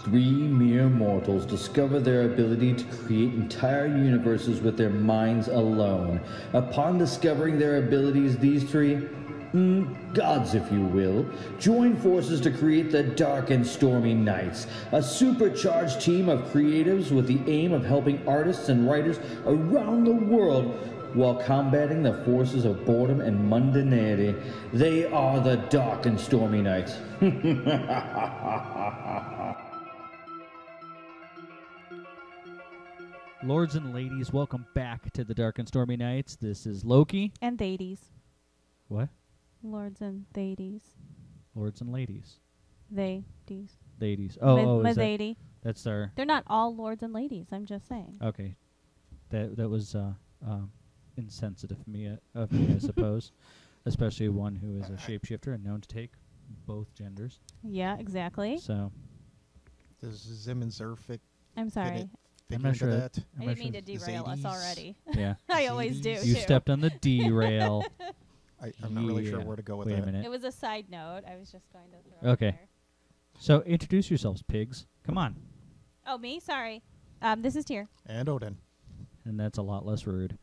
Three mere mortals discover their ability to create entire universes with their minds alone. Upon discovering their abilities, these three, gods if you will, join forces to create the Dark and Stormy Nights, a supercharged team of creatives with the aim of helping artists and writers around the world while combating the forces of boredom and mundanity. They are the Dark and Stormy Nights. Lords and ladies, welcome back to the Dark and Stormy Nights. This is Loki. And theydies. What? Lords and theydies. Lords and ladies. Theydies. Ladies. Is that, that's our... They're not all lords and ladies, I'm just saying. Okay. That was insensitive of me, I suppose. Especially one who is a shapeshifter and known to take both genders. Yeah, exactly. So... Does Zim and Zerfic... I'm sorry. I'm not sure. That? I didn't mean to derail us already. Yeah. I always do, You too. stepped on the derail. I'm not really sure where to go with Wait that. a minute. It was a side note. I was just going to throw Okay. it there. So introduce yourselves, pigs. Come on. Oh, me? Sorry. This is Tyr. And Odin. And that's a lot less rude.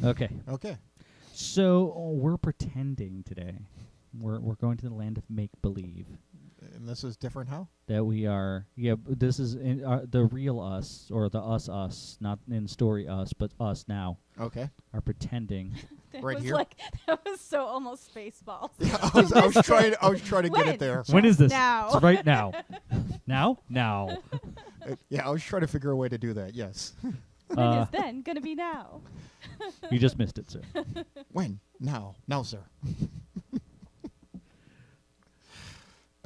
Okay. Okay. So we're pretending today. We're going to the land of make-believe. And this is different how? That we are, this is the real us, or the us, not in story us, but us now, Okay. are pretending. That Right was here? that was so almost Spaceballs. Yeah, I was trying to get it there. When is this? Now. It's right now. Now? Yeah, I was trying to figure a way to do that, yes. When is then going to be now? You just missed it, sir. When? Now. Now, sir.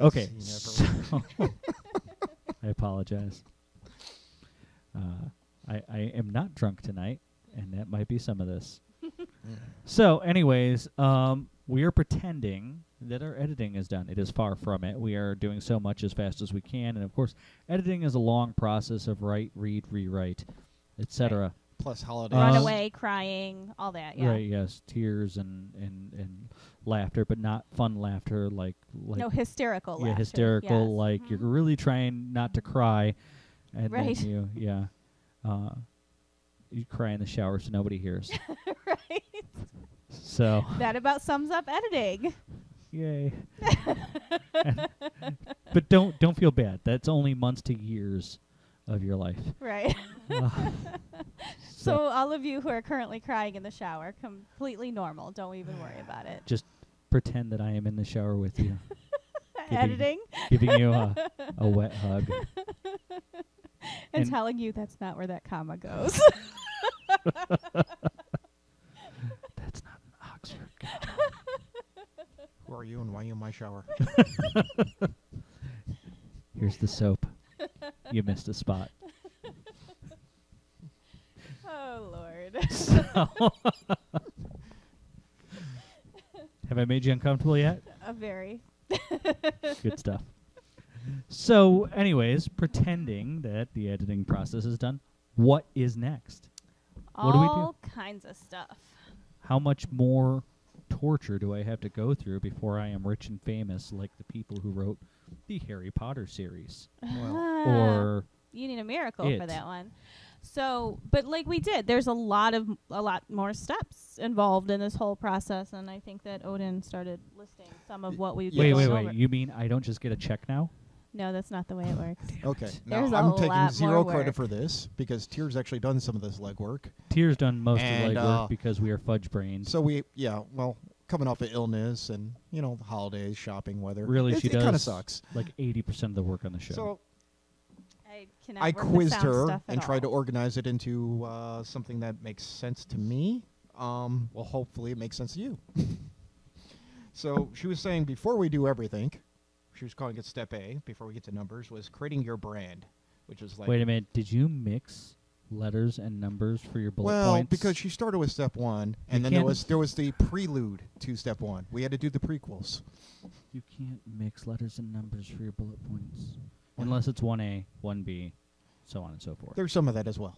Okay. Scene So I apologize. I am not drunk tonight, and that might be some of this. So, anyways, we are pretending that our editing is done. It is far from it. We are doing so much as fast as we can, and of course, editing is a long process of write, read, rewrite, etc. Plus holidays. Run away, crying, all that, yeah. Right? Yes, tears and laughter, but not fun laughter, like no, hysterical laughter. Yeah, hysterical. Yes. Like you're really trying not to cry, and Right. then you cry in the shower so nobody hears. Right. So That about sums up editing. yay. But don't feel bad. That's only months to years of your life. Right. Uh, So all of you who are currently crying in the shower, completely normal. Don't even worry about it. just pretend that I am in the shower with you, Editing giving you a wet hug. and telling you that's not where that comma goes. That's not an Oxford. Who are you and why are you in my shower? Here's the soap. You missed a spot. Oh, Lord. Have I made you uncomfortable yet? Very. Good stuff. So, anyways, pretending that the editing process is done, what is next? What do we do? All kinds of stuff. How much more torture do I have to go through before I am rich and famous like the people who wrote the Harry Potter series? Well, Or you need a miracle for it. that one. So, but like we did, there's a lot more steps involved in this whole process, and I think that Odin started listing some of what we Yeah. wait. You mean I don't just get a check now? No, that's not the way it works. okay. There's Now, a I'm lot taking more zero credit work. for this because Tyr's actually done some of this legwork. Tyr's done most And, of the legwork because we are fudge brains. So coming off of illness and, the holidays, shopping, weather. Really, she It kind of does sucks. like 80% of the work on the show. So I cannot I work the quizzed sound her stuff at and tried to all. organize it into something that makes sense to me. Well, hopefully it makes sense to you. So she was saying before we do everything, she was calling it step A, before we get to numbers, was creating your brand, which is like... Wait a minute. Did you mix letters and numbers for your bullet Well, points? because she started with step 1, and then there was the prelude to step 1. We had to do the prequels. You can't mix letters and numbers for your bullet points. Unless it's 1A, 1B, so on and so forth. There's some of that as well.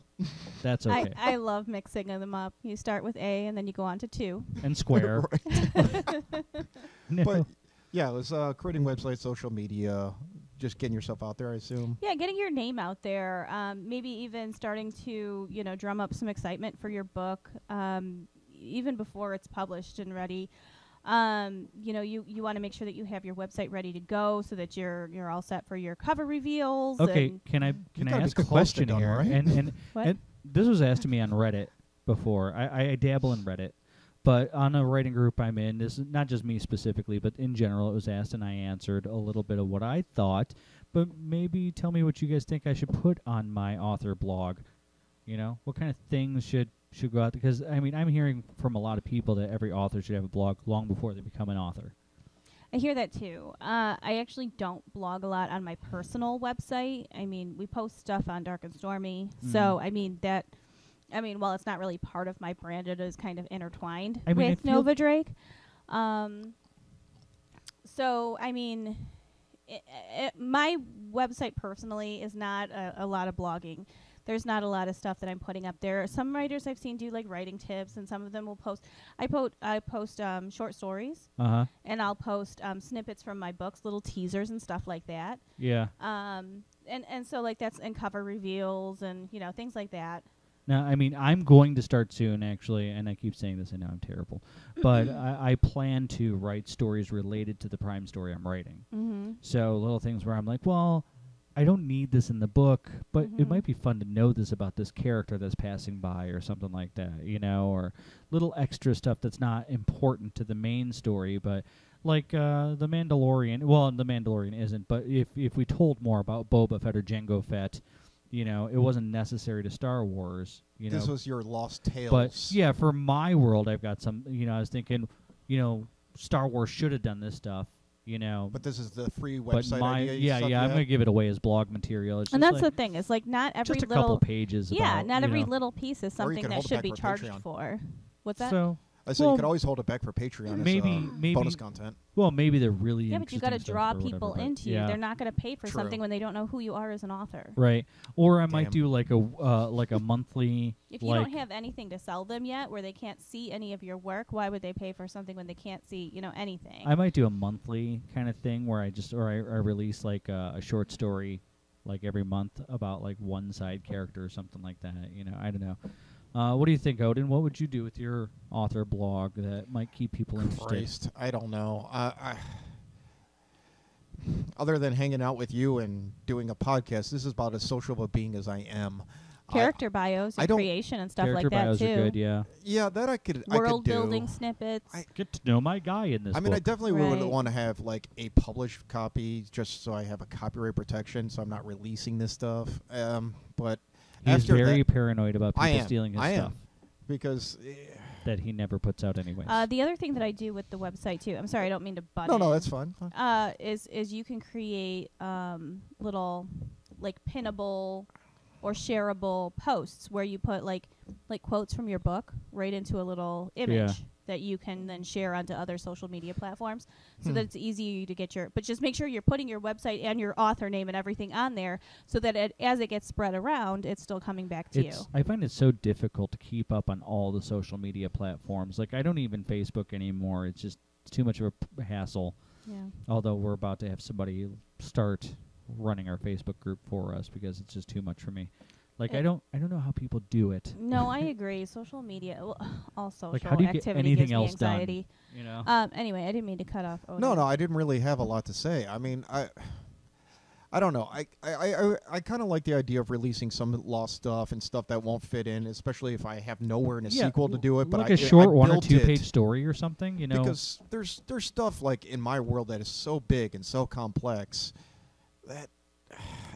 That's okay. I love mixing them up. You start with A, and then you go on to 2. And square. Right. No. But yeah, it was creating websites, social media, just getting yourself out there, I assume. Yeah, getting your name out there. Maybe even starting to, drum up some excitement for your book, even before it's published and ready. You want to make sure that you have your website ready to go so that you're all set for your cover reveals. Okay, and can I gotta ask be a close to question done, here? right? And What? this was asked to me on Reddit before. I dabble in Reddit, but on a writing group I'm in, this is not just me specifically, but in general, it was asked and I answered a little bit of what I thought. But maybe tell me what you guys think I should put on my author blog. What kind of things should go out? Because I'm hearing from a lot of people that every author should have a blog long before they become an author. I hear that too. I actually don't blog a lot on my personal website. We post stuff on Dark and Stormy. So, while it's not really part of my brand, it is kind of intertwined with Nova Drake. My website personally is not a lot of blogging. There's not a lot of stuff that I'm putting up there. Some writers I've seen do like writing tips, and some of them will post. I post short stories, and I'll post snippets from my books, little teasers and stuff like that. Yeah. And so like that's and cover reveals and things like that. Now, I'm going to start soon, actually, and I keep saying this, I know I'm terrible, but I plan to write stories related to the prime story I'm writing. Mm-hmm. So little things where I'm like, well, I don't need this in the book, but it might be fun to know this about this character that's passing by or something like that, or little extra stuff that's not important to the main story, but like The Mandalorian. Well, The Mandalorian isn't, but if we told more about Boba Fett or Jango Fett, it wasn't necessary to Star Wars. This was your Lost Tales. But, yeah, for my world, I've got some, I was thinking, Star Wars should have done this stuff. But this is the free website idea. I'm going to give it away as blog material. It's and just that's the thing. It's like not every just a little couple pages. Yeah, about, not every little piece is something that hold it should back be for charged Patreon. for. What's that? So you could always hold it back for Patreon. Maybe bonus content. Well, maybe they're really yeah, but you got to draw people into you. They're not going to pay for True. something when they don't know who you are as an author. Right. Or I might do like a monthly. If you don't have anything to sell them yet, where they can't see any of your work, why would they pay for something when they can't see, anything? I might do a monthly kind of thing where I release like a short story, like every month about like one side character or something like that. I don't know. What do you think, Odin? What would you do with your author blog that might keep people interested? I don't know. Other than hanging out with you and doing a podcast, this is about as social of a being as I am. Character bios and creation and stuff like that, bios too. Are good, yeah. Yeah, that I could World do. building snippets. Get to know my guy in this book. I definitely would want to have like a published copy just so I have a copyright protection so I'm not releasing this stuff. But he's very paranoid about people stealing his stuff. Because that he never puts out anyways. The other thing that I do with the website too, I'm sorry, I don't mean to butt in. No, that's fine. Is you can create little like pinnable or shareable posts where you put like quotes from your book right into a little image that you can then share onto other social media platforms so that it's easy to get but just make sure you're putting your website and your author name and everything on there so that as it gets spread around, it's still coming back to you. I find it so difficult to keep up on all the social media platforms. Like I don't even Facebook anymore. It's just too much of a hassle. Yeah. Although we're about to have somebody start running our Facebook group for us because it's just too much for me. Like I don't know how people do it. No, I agree. Social media, all social like how do you activity get anything gives else me anxiety. Done? Anyway, I didn't mean to cut off. No, I didn't really have a lot to say. I don't know. I kind of like the idea of releasing some lost stuff and stuff that won't fit in, especially if I have nowhere in a sequel to do it. But like a short 1 or 2 page story or something, Because there's stuff like in my world that is so big and so complex that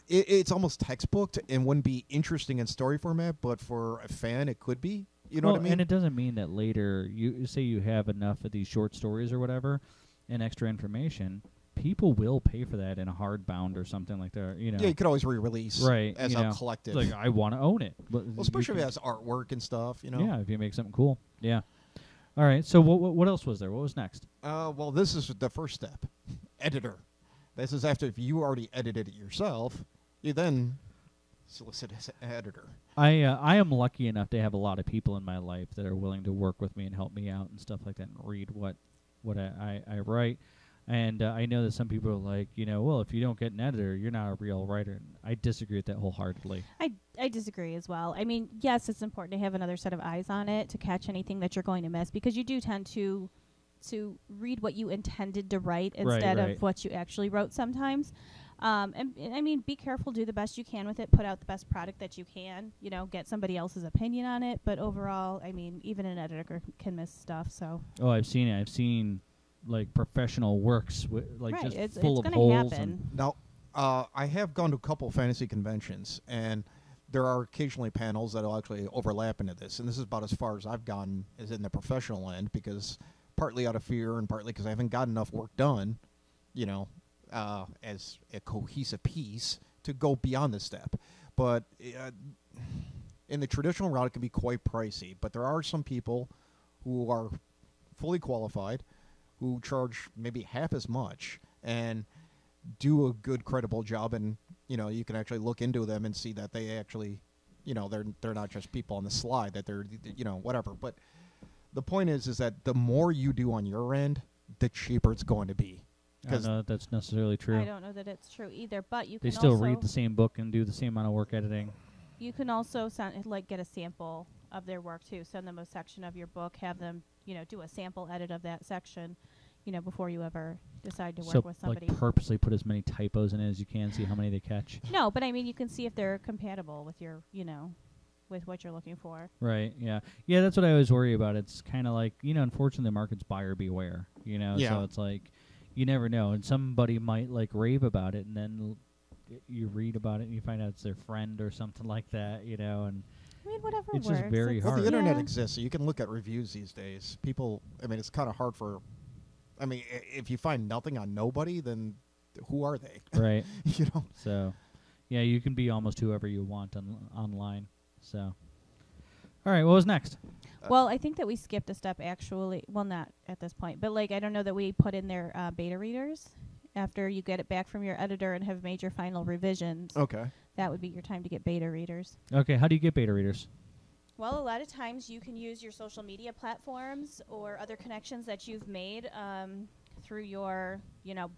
it's almost textbooked and wouldn't be interesting in story format, but for a fan it could be. You know what I mean? And it doesn't mean that later you say you have enough of these short stories or whatever and extra information. People will pay for that in a hardbound or something like that. Yeah, you could always re-release as a collective. Like I want to own it. Well, especially if it has artwork and stuff. Yeah, if you make something cool. Yeah. All right. So what else was there? What was next? Well, this is the first step. Editor. This is after if you already edited it yourself, you then solicit as an editor. I am lucky enough to have a lot of people in my life that are willing to work with me and help me out and stuff like that and read what I write. And I know that some people are like, well, if you don't get an editor, you're not a real writer. And I disagree with that wholeheartedly. I disagree as well. I mean, yes, it's important to have another set of eyes on it to catch anything that you're going to miss, because you do tend to read what you intended to write instead of what you actually wrote sometimes. And I mean, be careful, do the best you can with it, put out the best product that you can, get somebody else's opinion on it. But overall, I mean, even an editor can miss stuff. So. Oh, I've seen it. I've seen like professional works just it's full of gonna holes. happen. Now, I have gone to a couple fantasy conventions, and there are occasionally panels that will actually overlap into this. And this is about as far as I've gone as in the professional end, because partly out of fear and partly because I haven't got enough work done, as a cohesive piece to go beyond this step. But in the traditional route, it can be quite pricey. But there are some people who are fully qualified, who charge maybe half as much and do a good, credible job. And, you can actually look into them and see that they actually, they're not just people on the slide, that they're, whatever. But the point is that the more you do on your end, the cheaper it's going to be. I don't know that that's necessarily true. I don't know that it's true either, but you They can still also read the same book and do the same amount of work editing. You can also get a sample of their work too. Send them a section of your book, have them, do a sample edit of that section, before you ever decide to work with somebody. So, like, purposely put as many typos in it as you can, see how many they catch. No, but I mean, you can see if they're compatible with your, with what you're looking for. Right. Yeah. Yeah. That's what I always worry about. It's kind of like, unfortunately, the market's buyer beware. Yeah. So it's like, you never know, and somebody might like rave about it, and then you read about it and you find out it's their friend or something like that. And I mean, whatever it's works. just very Well, hard. the internet exists, so you can look at reviews these days. People, it's kind of hard if you find nothing on nobody, then who are they? Right. So, yeah, you can be almost whoever you want online. So, all right, what was next? Well, I think that we skipped a step, actually. Well, not at this point, but I don't know that we put in their beta readers after you get it back from your editor and have made your final revisions. Okay. That would be your time to get beta readers. Okay, how do you get beta readers? Well, a lot of times you can use your social media platforms or other connections that you've made through your,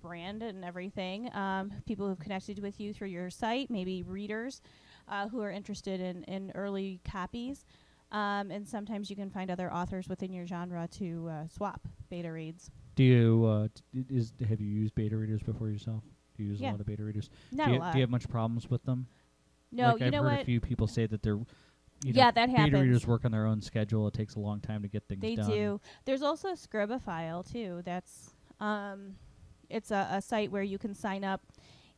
brand and everything. People who've connected with you through your site, maybe readers who are interested in early copies. And sometimes you can find other authors within your genre to swap beta reads. Do you have you used beta readers before yourself? Do you use a lot of beta readers? Not a lot. Do you have much problems with them? No, I've heard a few people say that they're that beta happens. readers work on their own schedule. It takes a long time to get things done. They do. There's also Scribophile too. That's it's a site where you can sign up.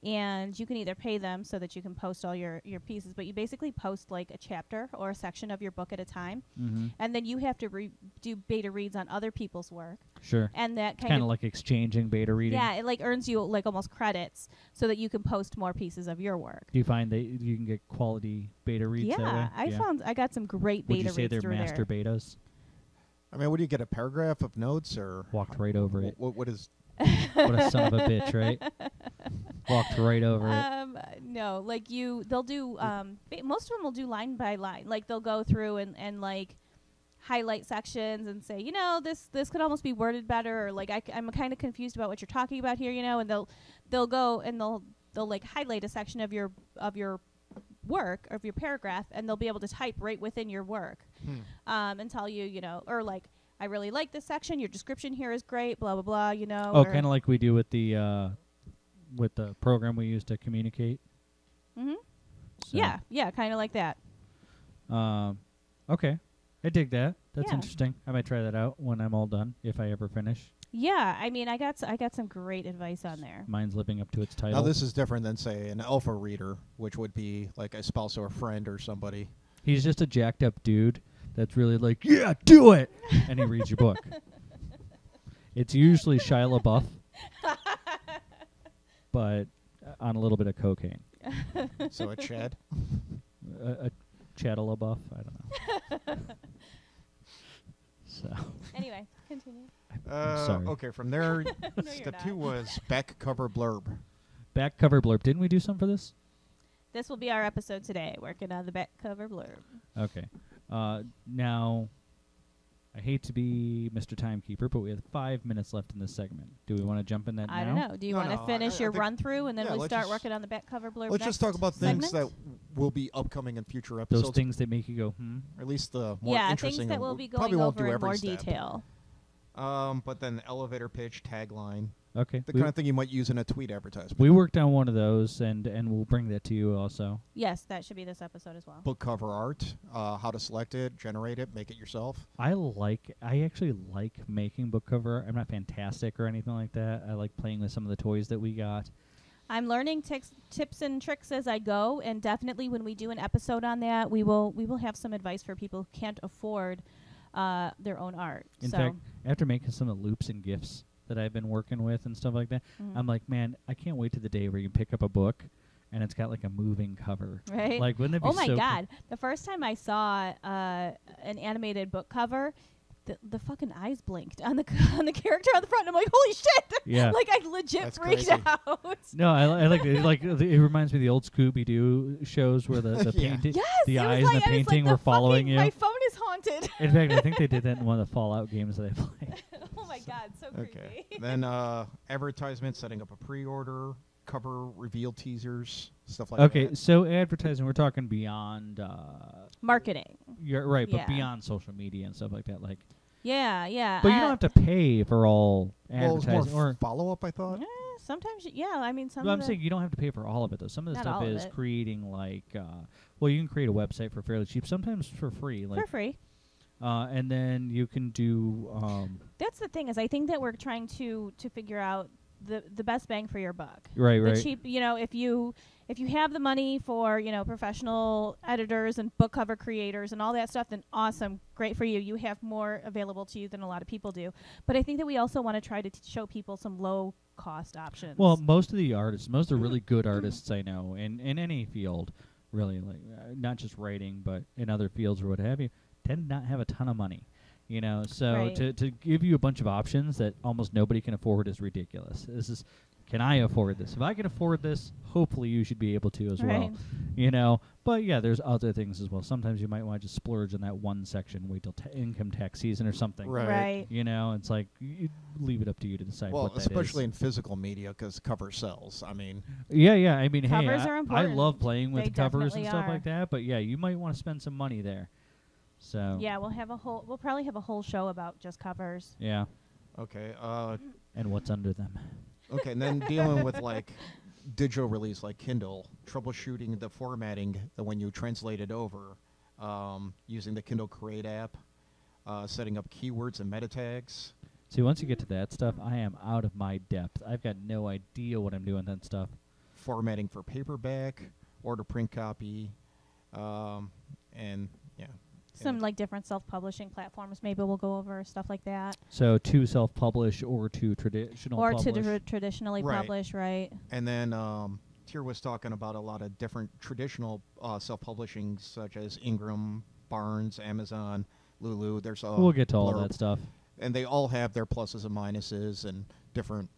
And you can either pay them so that you can post all your pieces, but you basically post like a chapter or a section of your book at a time. Mm-hmm. And then you have to do beta reads on other people's work. Sure. And that kind of like exchanging beta reading. Yeah, it earns you almost credits so that you can post more pieces of your work. Do you find that you can get quality beta reads that way? I got some great beta reads. Would you say they're master betas? What do you get, a paragraph of notes or? Walked right over it. What is? What a son of a bitch, right? Walked right over it. No, they'll do, most of them will do line by line. They'll go through and highlight sections and say, this could almost be worded better, or I'm kind of confused about what you're talking about here, and they'll go and they'll highlight a section of your work, of your paragraph, and they'll be able to type right within your work and tell you, or I really like this section. Your description here is great. Blah blah blah. Oh, kind of like we do with the program we use to communicate. Mm-hmm. So Yeah, kind of like that. Okay, I dig that. That's Yeah. interesting. I might try that out when I'm all done, if I ever finish. Yeah, I got some great advice on there. Mine's living up to its title. Now this is different than, say, an alpha reader, which would be like a spouse or a friend or somebody. He's just a jacked up dude that's really like, yeah, do it, and he reads your book. It's usually Shia LaBeouf, but on a little bit of cocaine. So a Chad? A Chad LaBeouf, I don't know. So Anyway, continue. sorry. Okay, from there, No, step you're 2 not. was back cover blurb. Back cover blurb. Didn't we do some for this? This will be our episode today, working on the back cover blurb. Okay. Now, I hate to be Mr. Timekeeper, but we have 5 minutes left in this segment. Do we want to jump in that now? I don't know. Do you want to finish your run through and then we start working on the back cover blurb? Let's just talk about things that will be upcoming in future episodes. Those things that make you go, Or at least the more interesting. Things that we'll be going over in more detail. But then elevator pitch, tagline. Okay. The kind of thing you might use in a tweet advertisement. We worked on one of those, and we'll bring that to you also. Yes, that should be this episode as well. Book cover art, how to select it, generate it, make it yourself. I actually like making book cover art. I'm not fantastic or anything like that. I like playing with some of the toys that we got. I'm learning tips and tricks as I go, and definitely when we do an episode on that, we will have some advice for people who can't afford their own art. In fact, after making some of the loops and GIFs that I've been working with and stuff like that, I'm like, man, I can't wait to the day where you pick up a book and it's got like a moving cover. Right? Like, wouldn't it be oh my so God. The first time I saw an animated book cover, the fucking eyes blinked on the character on the front. And I'm like, holy shit! Yeah. Like I legit That's freaked crazy. out. No, I like it. It reminds me of the old Scooby-Doo shows where the painting, Yes, the it was eyes like, in the painting were following you. My phone is haunted. In fact, I think they did that in one of the Fallout games that I played. Oh my God, so creepy. Then advertisement, setting up a pre-order, cover reveal teasers, stuff like Okay, that. so advertising, we're talking beyond Marketing. You're right, Yeah. but beyond social media and stuff like that. Like, Yeah. but you don't have to pay for all Well, it's advertising. more Or follow-up, I thought. Sometimes, I mean, some but of I'm the saying you don't have to pay for all of it though. Some of the Not stuff all of is it. creating like, well, you can create a website for fairly cheap, sometimes for free. Like, for free. And then you can do. That's the thing is, I think that we're trying to figure out the best bang for your buck. Right. The cheap, if you have the money for, professional editors and book cover creators and all that stuff, then awesome, great for you. You have more available to you than a lot of people do. But I think that we also want to try to show people some low cost options. Well, most of the really good artists I know in any field, really, like not just writing, but in other fields or what have you, tend to not have a ton of money. So Right. to give you a bunch of options that almost nobody can afford is ridiculous. This is, can I afford this? If I can afford this, hopefully you should be able to as Right. well. But yeah, there's other things as well. Sometimes you might want to just splurge on that one section, wait till income tax season or something. Right. It's like you leave it up to you to decide Well, what that is. especially in physical media, because cover sells. I mean, Yeah. I mean, Covers hey, are I important. love playing with They covers and definitely stuff are. like that. But yeah, you might want to spend some money there. So Yeah, we'll probably have a whole show about just covers. yeah, okay. and what's under them. Okay, and then dealing with like digital release like Kindle, troubleshooting the formatting that when you translate it over, using the Kindle Create app, setting up keywords and meta tags. See, once you get to that stuff, I am out of my depth. I've got no idea what I'm doing with that stuff. Formatting for paperback, order print copy, and yeah. Some like different self-publishing platforms. Maybe we'll go over stuff like that, So to self-publish or to traditional or publish. to traditionally Right. publish, right? And then Tier was talking about a lot of different traditional self-publishing, such as Ingram, Barnes, Amazon, Lulu. There's We'll get to all blurb. that stuff. And they all have their pluses and minuses and different.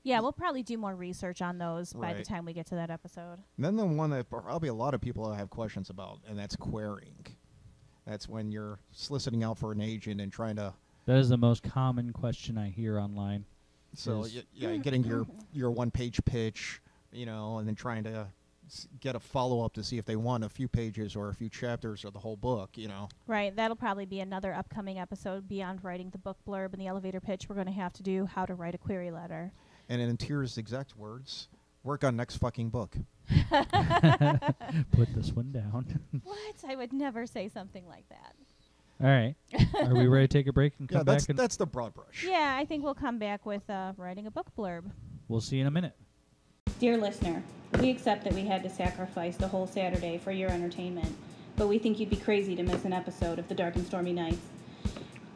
Yeah, we'll probably do more research on those by the Right. time we get to that episode. And then the one that probably a lot of people have questions about, and that's querying. That's when you're soliciting out for an agent and trying to. That is the most common question I hear online. So Is- getting your one-page pitch, and then trying to get a follow-up to see if they want a few pages or a few chapters or the whole book. Right, that'll probably be another upcoming episode beyond writing the book blurb and the elevator pitch. We're going to have to do how to write a query letter. And in Tier's exact words, work on next fucking book. Put this one down. What? I would never say something like that. All right. Are we ready to take a break and come back? And that's the broad brush. Yeah, I think we'll come back with writing a book blurb. we'll see you in a minute. Dear listener, we accept that we had to sacrifice the whole Saturday for your entertainment, but we think you'd be crazy to miss an episode of The Dark and Stormy Nights.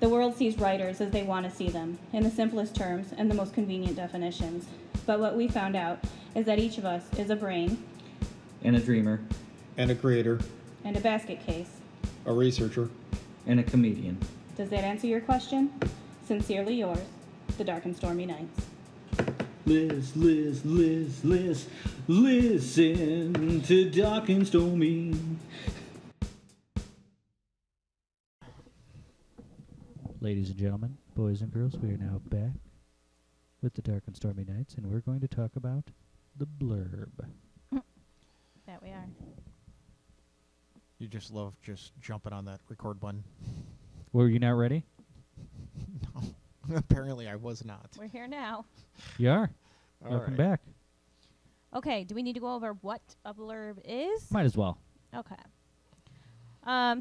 The world sees writers as they want to see them, in the simplest terms and the most convenient definitions. But what we found out is that each of us is a brain And a dreamer. And a creator, and a basket case. a researcher. And a comedian. Does that answer your question? Sincerely yours, The Dark and Stormy Nights. Listen to Dark and Stormy. Ladies and gentlemen, boys and girls, we are now back with the Dark and Stormy Nights, and we're going to talk about the blurb. That we are. You just love just jumping on that record button. Were you not ready? No. Apparently I was not. We're here now. You are. All Welcome right. back. Okay, do we need to go over what a blurb is? Might as well. Okay.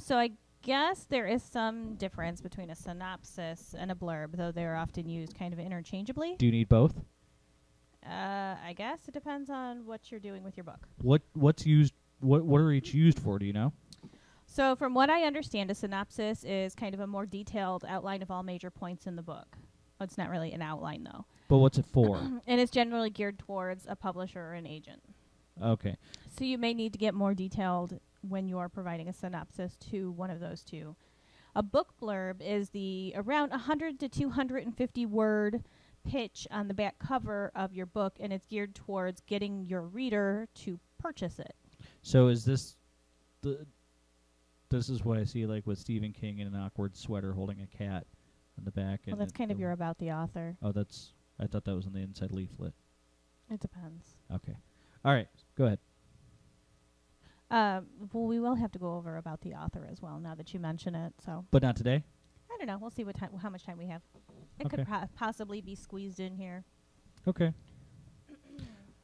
So I guess there is some difference between a synopsis and a blurb, though they're often used kind of interchangeably. Do you need both? I guess it depends on what you're doing with your book. What's used? What are each used for? Do you know? So from what I understand, a synopsis is kind of a more detailed outline of all major points in the book. Well, it's not really an outline, though. But what's it for? And it's generally geared towards a publisher or an agent. Okay. So you may need to get more detailed when you are providing a synopsis to one of those two. A book blurb is the around 100 to 250 word pitch on the back cover of your book, and it's geared towards getting your reader to purchase it. So is this this is what I see like with Stephen King in an awkward sweater holding a cat on the back. Well, and that's kind of your about the author. Oh, I thought that was on the inside leaflet. It depends. Okay. All right. Go ahead. Well, we will have to go over about the author as well now that you mention it. So But not today? I don't know. We'll see how much time we have. It Okay. could possibly be squeezed in here. Okay.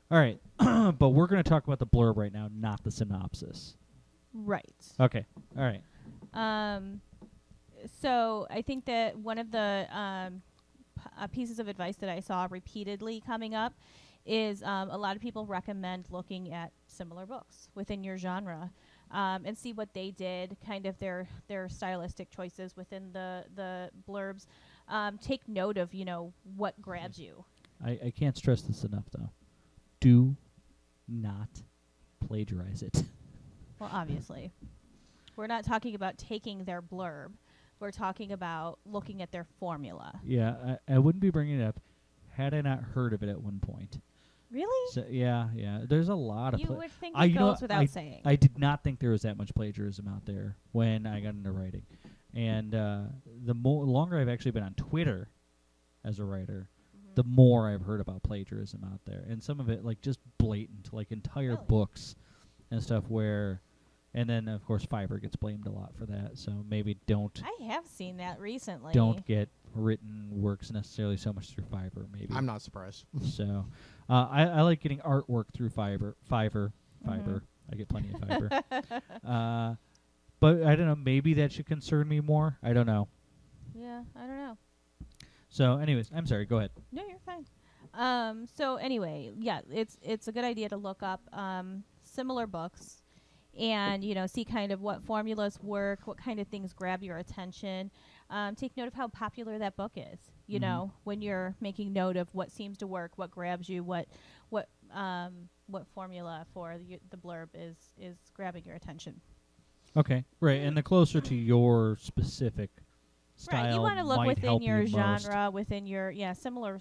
All right. But we're going to talk about the blurb right now, not the synopsis. Right. Okay. All right. So I think that one of the pieces of advice that I saw repeatedly coming up is a lot of people recommend looking at similar books within your genre and see what they did, kind of their stylistic choices within the blurbs. Take note of, what grabs you. I can't stress this enough, though. Do not plagiarize it. Well, obviously. We're not talking about taking their blurb. We're talking about looking at their formula. Yeah, I wouldn't be bringing it up had I not heard of it at one point. Really? So, yeah. There's a lot of You would think I- it you know goes what, without saying. I did not think there was that much plagiarism out there when I got into writing. And the longer I've actually been on Twitter as a writer, the more I've heard about plagiarism out there. And some of it, like, just blatant, like entire Really? books and stuff where... And then, of course, Fiverr gets blamed a lot for that. So maybe don't I have seen that recently. get written works necessarily so much through Fiverr, maybe. I'm not surprised. So I like getting artwork through Fiverr. Mhm. I get plenty of Fiverr. But I don't know. Maybe that should concern me more. I don't know. Yeah, I don't know. So, anyways, I'm sorry. Go ahead. No, you're fine. So anyway, yeah, it's a good idea to look up similar books and, see kind of what formulas work, what kind of things grab your attention. Take note of how popular that book is, when you're making note of what seems to work, what grabs you, what formula for the blurb is grabbing your attention. Okay. Right. And the closer to your specific style, Right, you want to look might within help your you most. genre, within your similar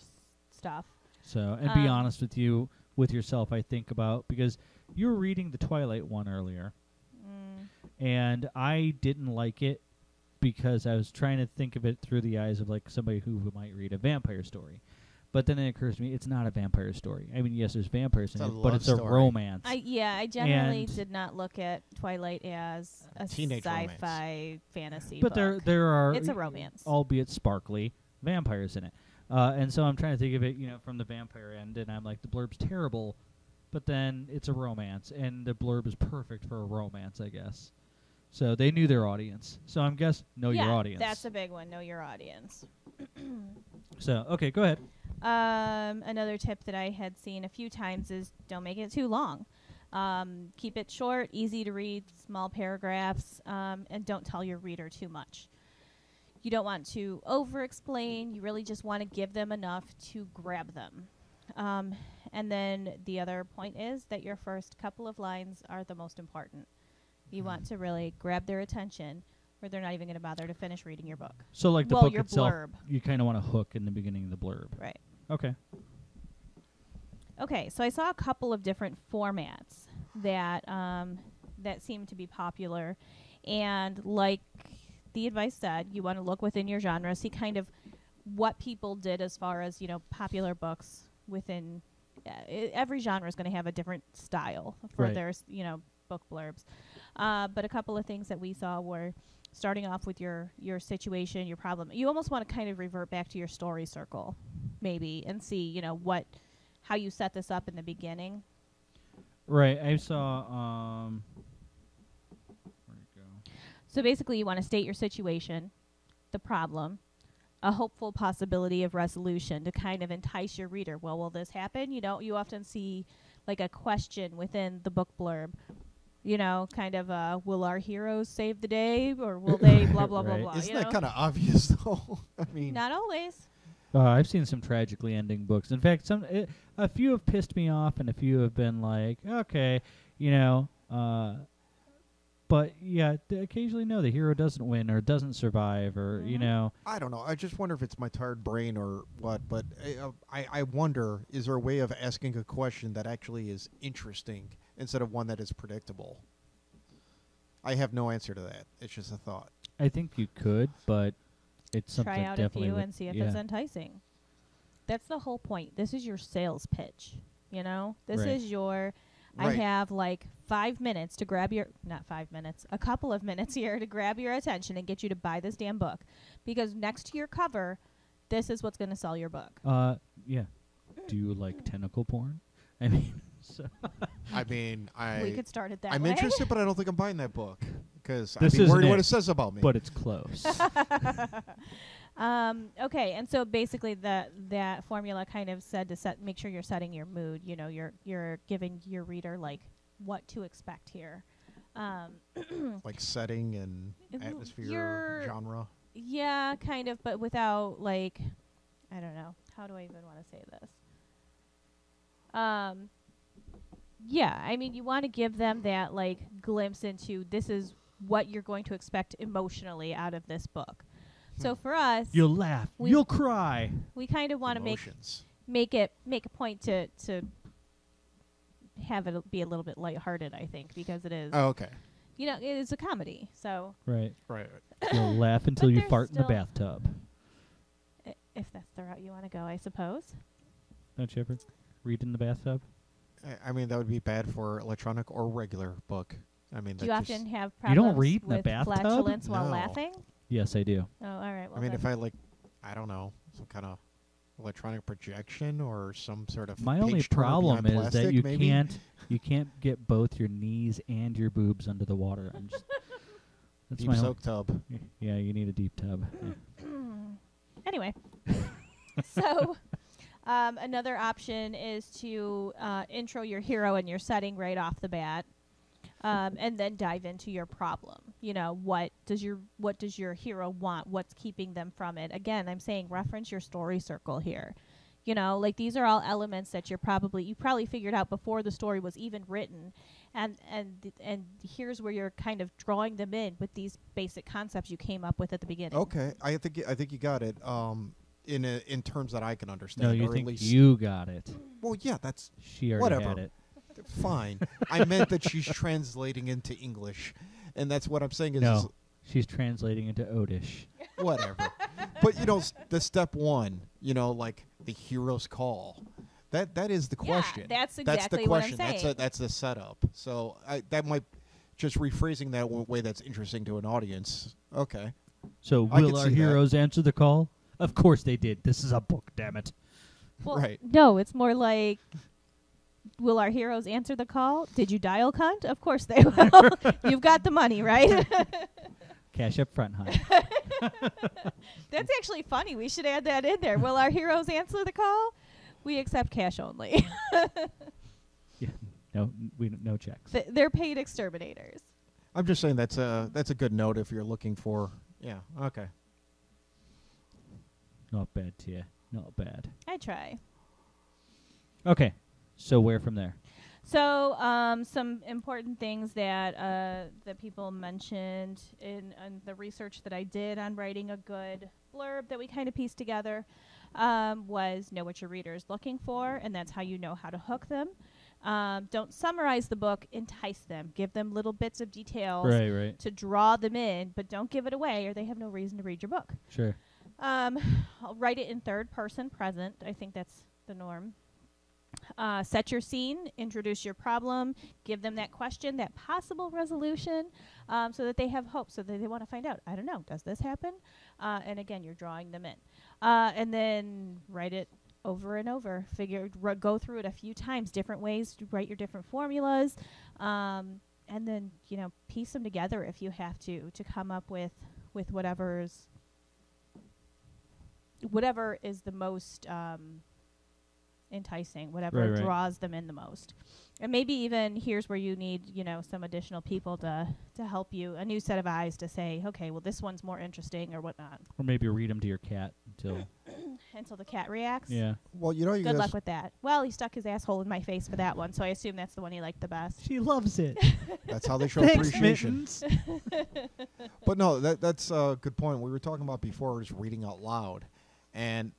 stuff. So, and be honest with yourself, I think about, because you were reading the Twilight one earlier, and I didn't like it because I was trying to think of it through the eyes of like somebody who might read a vampire story. But then it occurs to me, it's not a vampire story. I mean, yes, there's vampires in It's it, a but love it's a story. romance. I generally And- did not look at Twilight as a Teenage sci-fi fantasy but book. there are, It's a romance. albeit sparkly, vampires in it. And so I'm trying to think of it, from the vampire end, and I'm like, the blurb's terrible, but then it's a romance, and the blurb is perfect for a romance, I guess. So they knew their audience. So I'm guess know your audience. That's a big one. Know your audience. So, okay, go ahead. Another tip that I had seen a few times is don't make it too long. Keep it short, easy to read, small paragraphs, and don't tell your reader too much. You don't want to over-explain. You really just want to give them enough to grab them. And then the other point is that your first couple of lines are the most important. You want to really grab their attention or they're not even going to bother to finish reading your book. So, like the Well, book your itself, blurb. you kind of want to hook in the beginning of the blurb. Right. Okay. Okay, so I saw a couple of different formats that that seem to be popular, and like the advice said, you want to look within your genre, see kind of what people did as far as, popular books within every genre is going to have a different style for Right. their, book blurbs. But a couple of things that we saw were starting off with your situation, your problem. You almost want to kind of revert back to your story circle, maybe, and see, how you set this up in the beginning. Right. I saw. Where'd it go? So basically, you want to state your situation, the problem, a hopeful possibility of resolution to kind of entice your reader. Well, will this happen? You often see like a question within the book blurb. Kind of, will our heroes save the day, or will they blah, blah, blah, Right. blah. Isn't that kind of obvious, though? I mean, Not always. I've seen some tragically ending books. In fact, a few have pissed me off, and a few have been like, okay, but yeah, occasionally no, the hero doesn't win or doesn't survive, or I don't know. I just wonder if it's my tired brain or what. But I wonder, is there a way of asking a question that actually is interesting instead of one that is predictable? I have no answer to that. It's just a thought. I think you could, but it's something Try out a definitely few would- and see if yeah. it's enticing. That's the whole point. This is your sales pitch, This Right. is your... I Right. have like 5 minutes to grab your... Not 5 minutes. A couple of minutes here to grab your attention and get you to buy this damn book. Because next to your cover, this is what's going to sell your book. Yeah. Do you like tentacle porn? I mean, so I mean, We could start it that I'm way. interested, but I don't think I'm buying that book because This I'd be isn't worried what it, it says about me. but it's close. Okay, and so basically that formula kind of said to make sure you're setting your mood. You're giving your reader like what to expect here. like setting and You're- atmosphere, genre. Yeah, kind of, but without like, I don't know. How do I even want to say this? Yeah, I mean, you want to give them that like glimpse into this is what you're going to expect emotionally out of this book. So for us, You'll laugh. We- You'll cry. we kind of want to Emotions. make a point to have it be a little bit lighthearted, I think, because it is, Oh, okay. it is a comedy. So Right. Right. You'll laugh until But you there's fart in the still- bathtub. if that's the route you want to go, I suppose. Don't you ever read in the bathtub? I mean, that would be bad for electronic or regular book. I mean, Do you that often just, have You problems don't read in the with bathtub? flatulence while No. laughing? Yes, I do. Oh, all right. Well, I mean, then. if I I don't know, some kind of electronic projection or some sort of My only page turner problem behind is that plastic, you maybe? can't get both your knees and your boobs under the water. I'm just that's Deep my soak tub. Yeah, you need a deep tub. Yeah. Anyway, so another option is to intro your hero and your setting right off the bat, and then dive into your problem. What does your hero want? What's keeping them from it? Again, I'm saying reference your story circle here. Like these are all elements that you probably figured out before the story was even written, and here's where you're kind of drawing them in with these basic concepts you came up with at the beginning. Okay, I think you got it. In terms that I can understand. No, you or think at least, you got it. Well, yeah, that's She already Whatever. had it. fine. I meant that she's translating into English, and that's what I'm saying is No, she's translating into Odish. whatever. But the step one, like the hero's call. That is the question. that's the exactly what I'm question. saying. That's the setup. So that might just rephrasing that one way that's interesting to an audience. Okay. So I will could our see that. heroes answer the call? Of course they did. This is a book, damn it. Well, Right. No, it's more like, will our heroes answer the call? Did you dial cunt? Of course they will. You've got the money, right? Cash up front, hon. That's actually funny. We should add that in there. Will our heroes answer the call? We accept cash only. Yeah, no checks. They're paid exterminators. I'm just saying that's a good note if you're looking for. Yeah. Okay. Not bad, Tia. Not bad. I try. Okay, so where from there? So, some important things that people mentioned in the research that I did on writing a good blurb that we kind of pieced together was know what your reader is looking for, and that's how you know how to hook them. Don't summarize the book. Entice them. Give them little bits of details Right. to draw them in, but don't give it away, or they have no reason to read your book. Sure. I'll write it in third person present. I think that's the norm. Set your scene, introduce your problem, give them that question, that possible resolution, so that they have hope, so that they want to find out, I don't know, does this happen? And again, you're drawing them in. And then write it over and over. Go through it a few times, different ways to write your different formulas, and then, piece them together if you have to come up with whatever is the most enticing, whatever Right. draws them in the most. And maybe even here's where you need, some additional people to help you, a new set of eyes to say, okay, well, this one's more interesting or whatnot. Or maybe read them to your cat Until the cat reacts. Yeah. Well, you Good luck with that. Well, he stuck his asshole in my face for that one, so I assume that's the one he liked the best. She loves it. that's how they show Thanks, appreciation. Mittens. But no, that's a good point. We were talking about before is reading out loud, and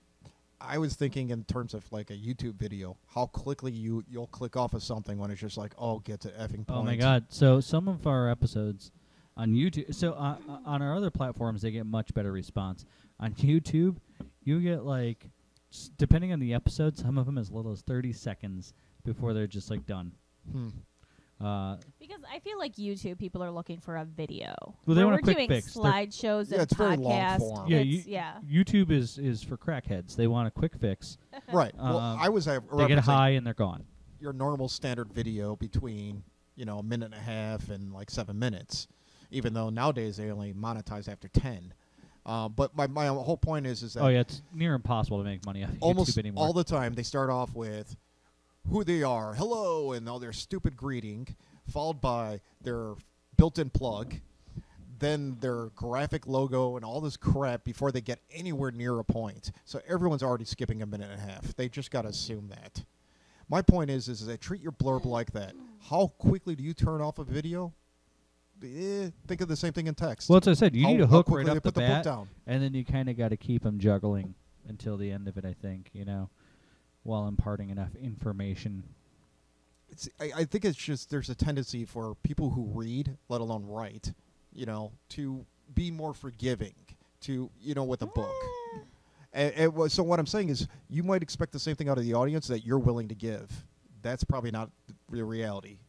I was thinking in terms of like a YouTube video, how quickly you'll click off of something when it's just like, oh, get to effing point. Oh my God! So some of our episodes on YouTube, so on our other platforms, they get much better response. On YouTube, you get like, depending on the episode, some of them as little as 30 seconds before they're just like done. Because I feel like YouTube people are looking for a video. Well, they Where want a we're quick doing fix. slideshows and it's very long podcasts. form. Yeah, It's- YouTube is for crackheads. They want a quick fix. Right. Well, I was They get referencing high and they're gone. your normal standard video between a minute and a half and like 7 minutes, even though nowadays they only monetize after 10. But my whole point is that Oh yeah, it's near impossible to make money off almost YouTube anymore. all the time they start off with who they are, hello, and all their stupid greeting, followed by their built-in plug, then their graphic logo and all this crap before they get anywhere near a point. So everyone's already skipping a minute and a half. They just got to assume that. My point is that treat your blurb like that. How quickly do you turn off a video? Think of the same thing in text. Well, as I said, you need a How hook quickly right they up the put the book bat, down. and then you kind of got to keep them juggling until the end of it, I think, while imparting enough information. I think it's just there's a tendency for people who read, let alone write, to be more forgiving with a book. So what I'm saying is you might expect the same thing out of the audience that you're willing to give. That's probably not the reality.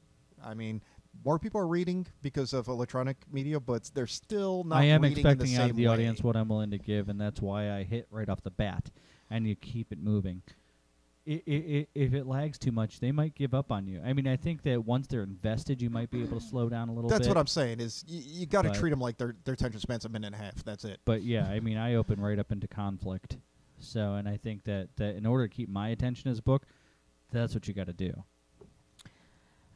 I mean, more people are reading because of electronic media, but they're still not I am reading in the expecting out same of the way. audience what I'm willing to give, and that's why I hit right off the bat, and you keep it moving. If it lags too much, they might give up on you. I mean, I think that once they're invested, you might be able to slow down a little bit. That's what I'm saying is you got to But- treat them like their attention span's a minute and a half. That's it. But yeah, I mean, I open right up into conflict. So, and I think that in order to keep my attention as a book, that's what you got to do.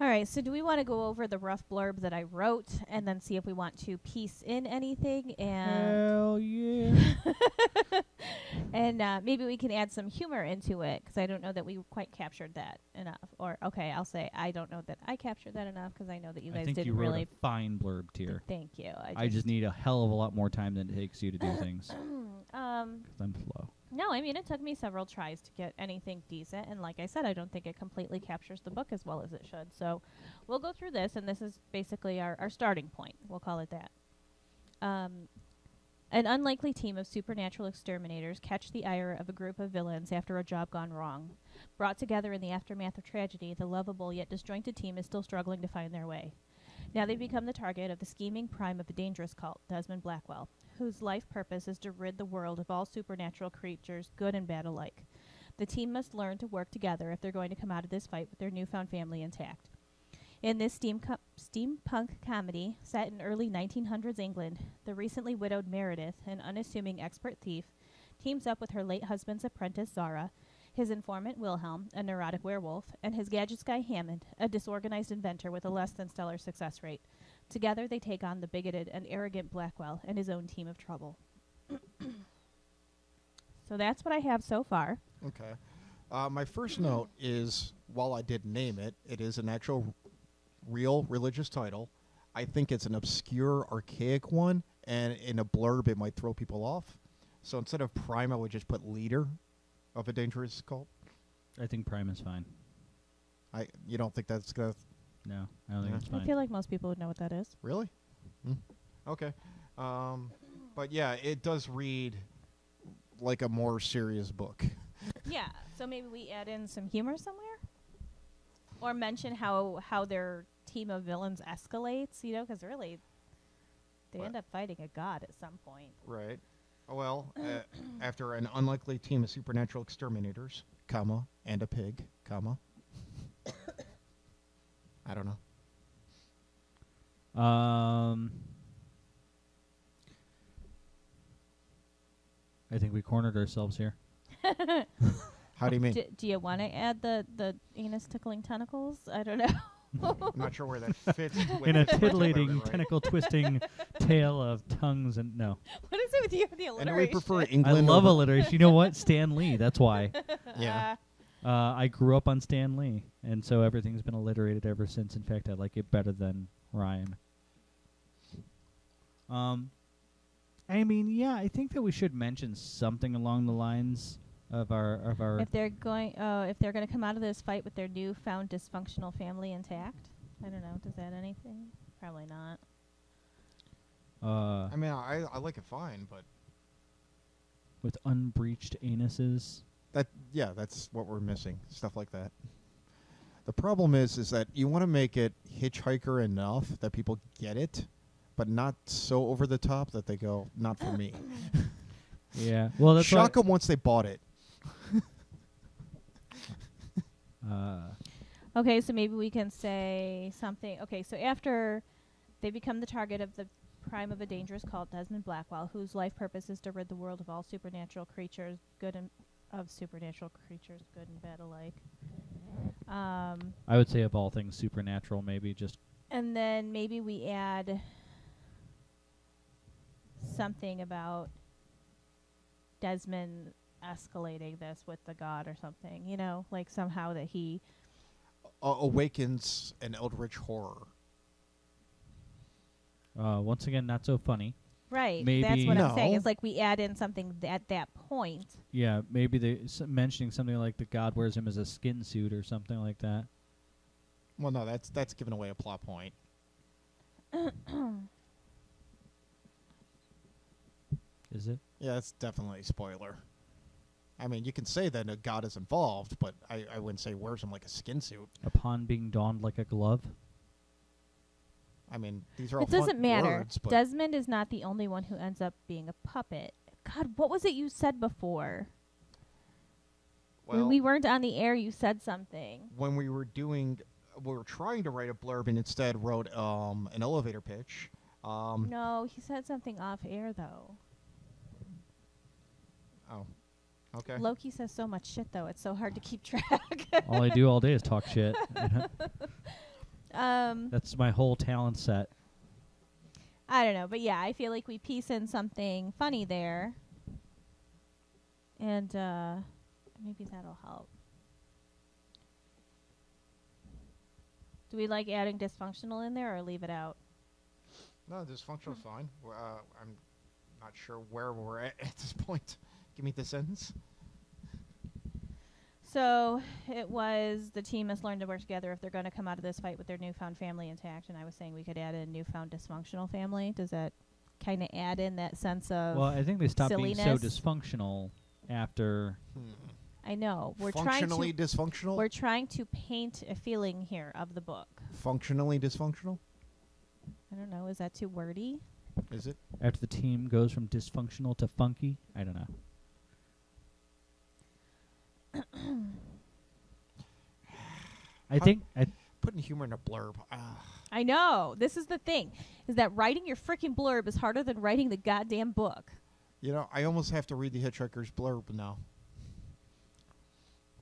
All right, so do we want to go over the rough blurb that I wrote and then see if we want to piece in anything Hell yeah. and maybe we can add some humor into it, because I don't know that we quite captured that enough. Or, okay, I'll say I don't know that I captured that enough, because I know that you I guys think didn't you wrote really. a fine blurb tier. Thank you. I just need a hell of a lot more time than it takes you to do things. 'Cause Um, I'm slow. no, I mean, it took me several tries to get anything decent, and like I said, I don't think it completely captures the book as well as it should. So we'll go through this, and this is basically our starting point. We'll call it that. An unlikely team of supernatural exterminators catch the ire of a group of villains after a job gone wrong. Brought together in the aftermath of tragedy, the lovable yet disjointed team is still struggling to find their way. Now they become the target of the scheming prime of a dangerous cult, Desmond Blackwell, whose life purpose is to rid the world of all supernatural creatures, good and bad alike. The team must learn to work together if they're going to come out of this fight with their newfound family intact. In this steampunk comedy, set in early 1900s England, the recently widowed Meredith, an unassuming expert thief, teams up with her late husband's apprentice Zara, his informant Wilhelm, a neurotic werewolf, and his gadgets guy Hammond, a disorganized inventor with a less than stellar success rate. Together they take on the bigoted and arrogant Blackwell and his own team of trouble. So that's what I have so far. Okay. My first note is, while I did name it, it is an actual real religious title. I think it's an obscure, archaic one, and in a blurb it might throw people off. So instead of prime, I would just put leader of a dangerous cult. I think Prime is fine. You don't think that's gonna No, I don't think Yeah. it's fine. I feel like most people would know what that is. really? Okay. But yeah, it does read like a more serious book. Yeah, so maybe we add in some humor somewhere, or mention how their team of villains escalates. Because really, they What? end up fighting a god at some point. Right. Well, after an unlikely team of supernatural exterminators, comma, and a pig, comma. I don't know. I think we cornered ourselves here. How do you mean? Do you want to add the anus tickling tentacles? I don't know. I'm not sure where that fits. with In a the spoiler, titillating, right? tentacle twisting tale of tongues and no. What is it with you and the And alliteration? we prefer I England. love over- alliteration. You know what? Stan Lee. That's why. Yeah. I grew up on Stan Lee, and so everything's been alliterated ever since. In fact, I like it better than rhyme. I mean, yeah, I think that we should mention something along the lines of our. If they're going to come out of this fight with their newfound dysfunctional family intact, I don't know. Does that anything? Probably not. I mean, I like it fine, but with unbreached anuses. that's what we're missing. Stuff like that. The problem is that you want to make it hitchhiker enough that people get it, but not so over the top that they go, not for me. Yeah. Well, that's Shock them once they bought it. Okay, so maybe we can say something. Okay, so after they become the target of the prime of a dangerous cult, Desmond Blackwell, whose life purpose is to rid the world of all supernatural creatures, good and bad alike. I would say of all things supernatural, maybe just. And then maybe we add something about Desmond escalating this with the god or something, like somehow that he Awakens an eldritch horror. Once again, not so funny. right. Maybe- That's what I'm saying. No. It's like we add in something at that point. Yeah, maybe they mentioning something like the god wears him as a skin suit or something like that. Well, no, that's giving away a plot point. Is it? Yeah, that's definitely a spoiler. I mean, you can say that a god is involved, but I wouldn't say wears him like a skin suit. Upon being donned like a glove. I mean, these are all It doesn't fun matter. words, but Desmond is not the only one who ends up being a puppet. God, what was it you said before? When well, we weren't on the air, you said something. when we were trying to write a blurb and instead wrote an elevator pitch. No, he said something off air, though. Oh, okay. Loki says so much shit, though. It's so hard to keep track. All I do all day is talk shit. Um, That's my whole talent set. I don't know, but yeah, I feel like we piece in something funny there, and maybe that'll help. Do we like adding dysfunctional in there or leave it out? No, dysfunctional's fine. I'm not sure where we're at this point. Give me the sentence. So it was the team must learn to work together if they're going to come out of this fight with their newfound family intact. And I was saying we could add a newfound dysfunctional family. Does that kind of add in that sense of? Well, I think they stopped being so silliness? dysfunctional after. I know Functionally dysfunctional? we're trying to paint a feeling here of the book. Functionally dysfunctional? I don't know. Is that too wordy? Is it? After the team goes from dysfunctional to funky. I don't know. I think Putting humor in a blurb. I know. This is the thing, is that writing your freaking blurb is harder than writing the goddamn book. You know, I almost have to read the Hitchhiker's blurb now.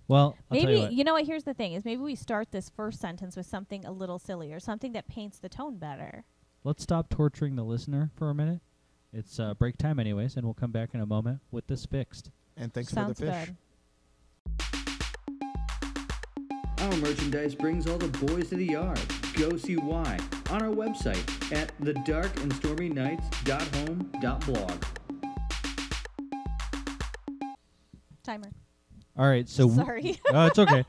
well, I'll tell Maybe, you what. you know what, here's the thing, is maybe we start this first sentence with something a little sillier, something that paints the tone better. Let's stop torturing the listener for a minute. It's break time anyways, and we'll come back in a moment with this fixed. And thanks Sounds for the fish. good. Our merchandise brings all the boys to the yard. Go see why on our website at thedarkandstormynights.home.blog. Timer. All right, so Sorry. it's okay.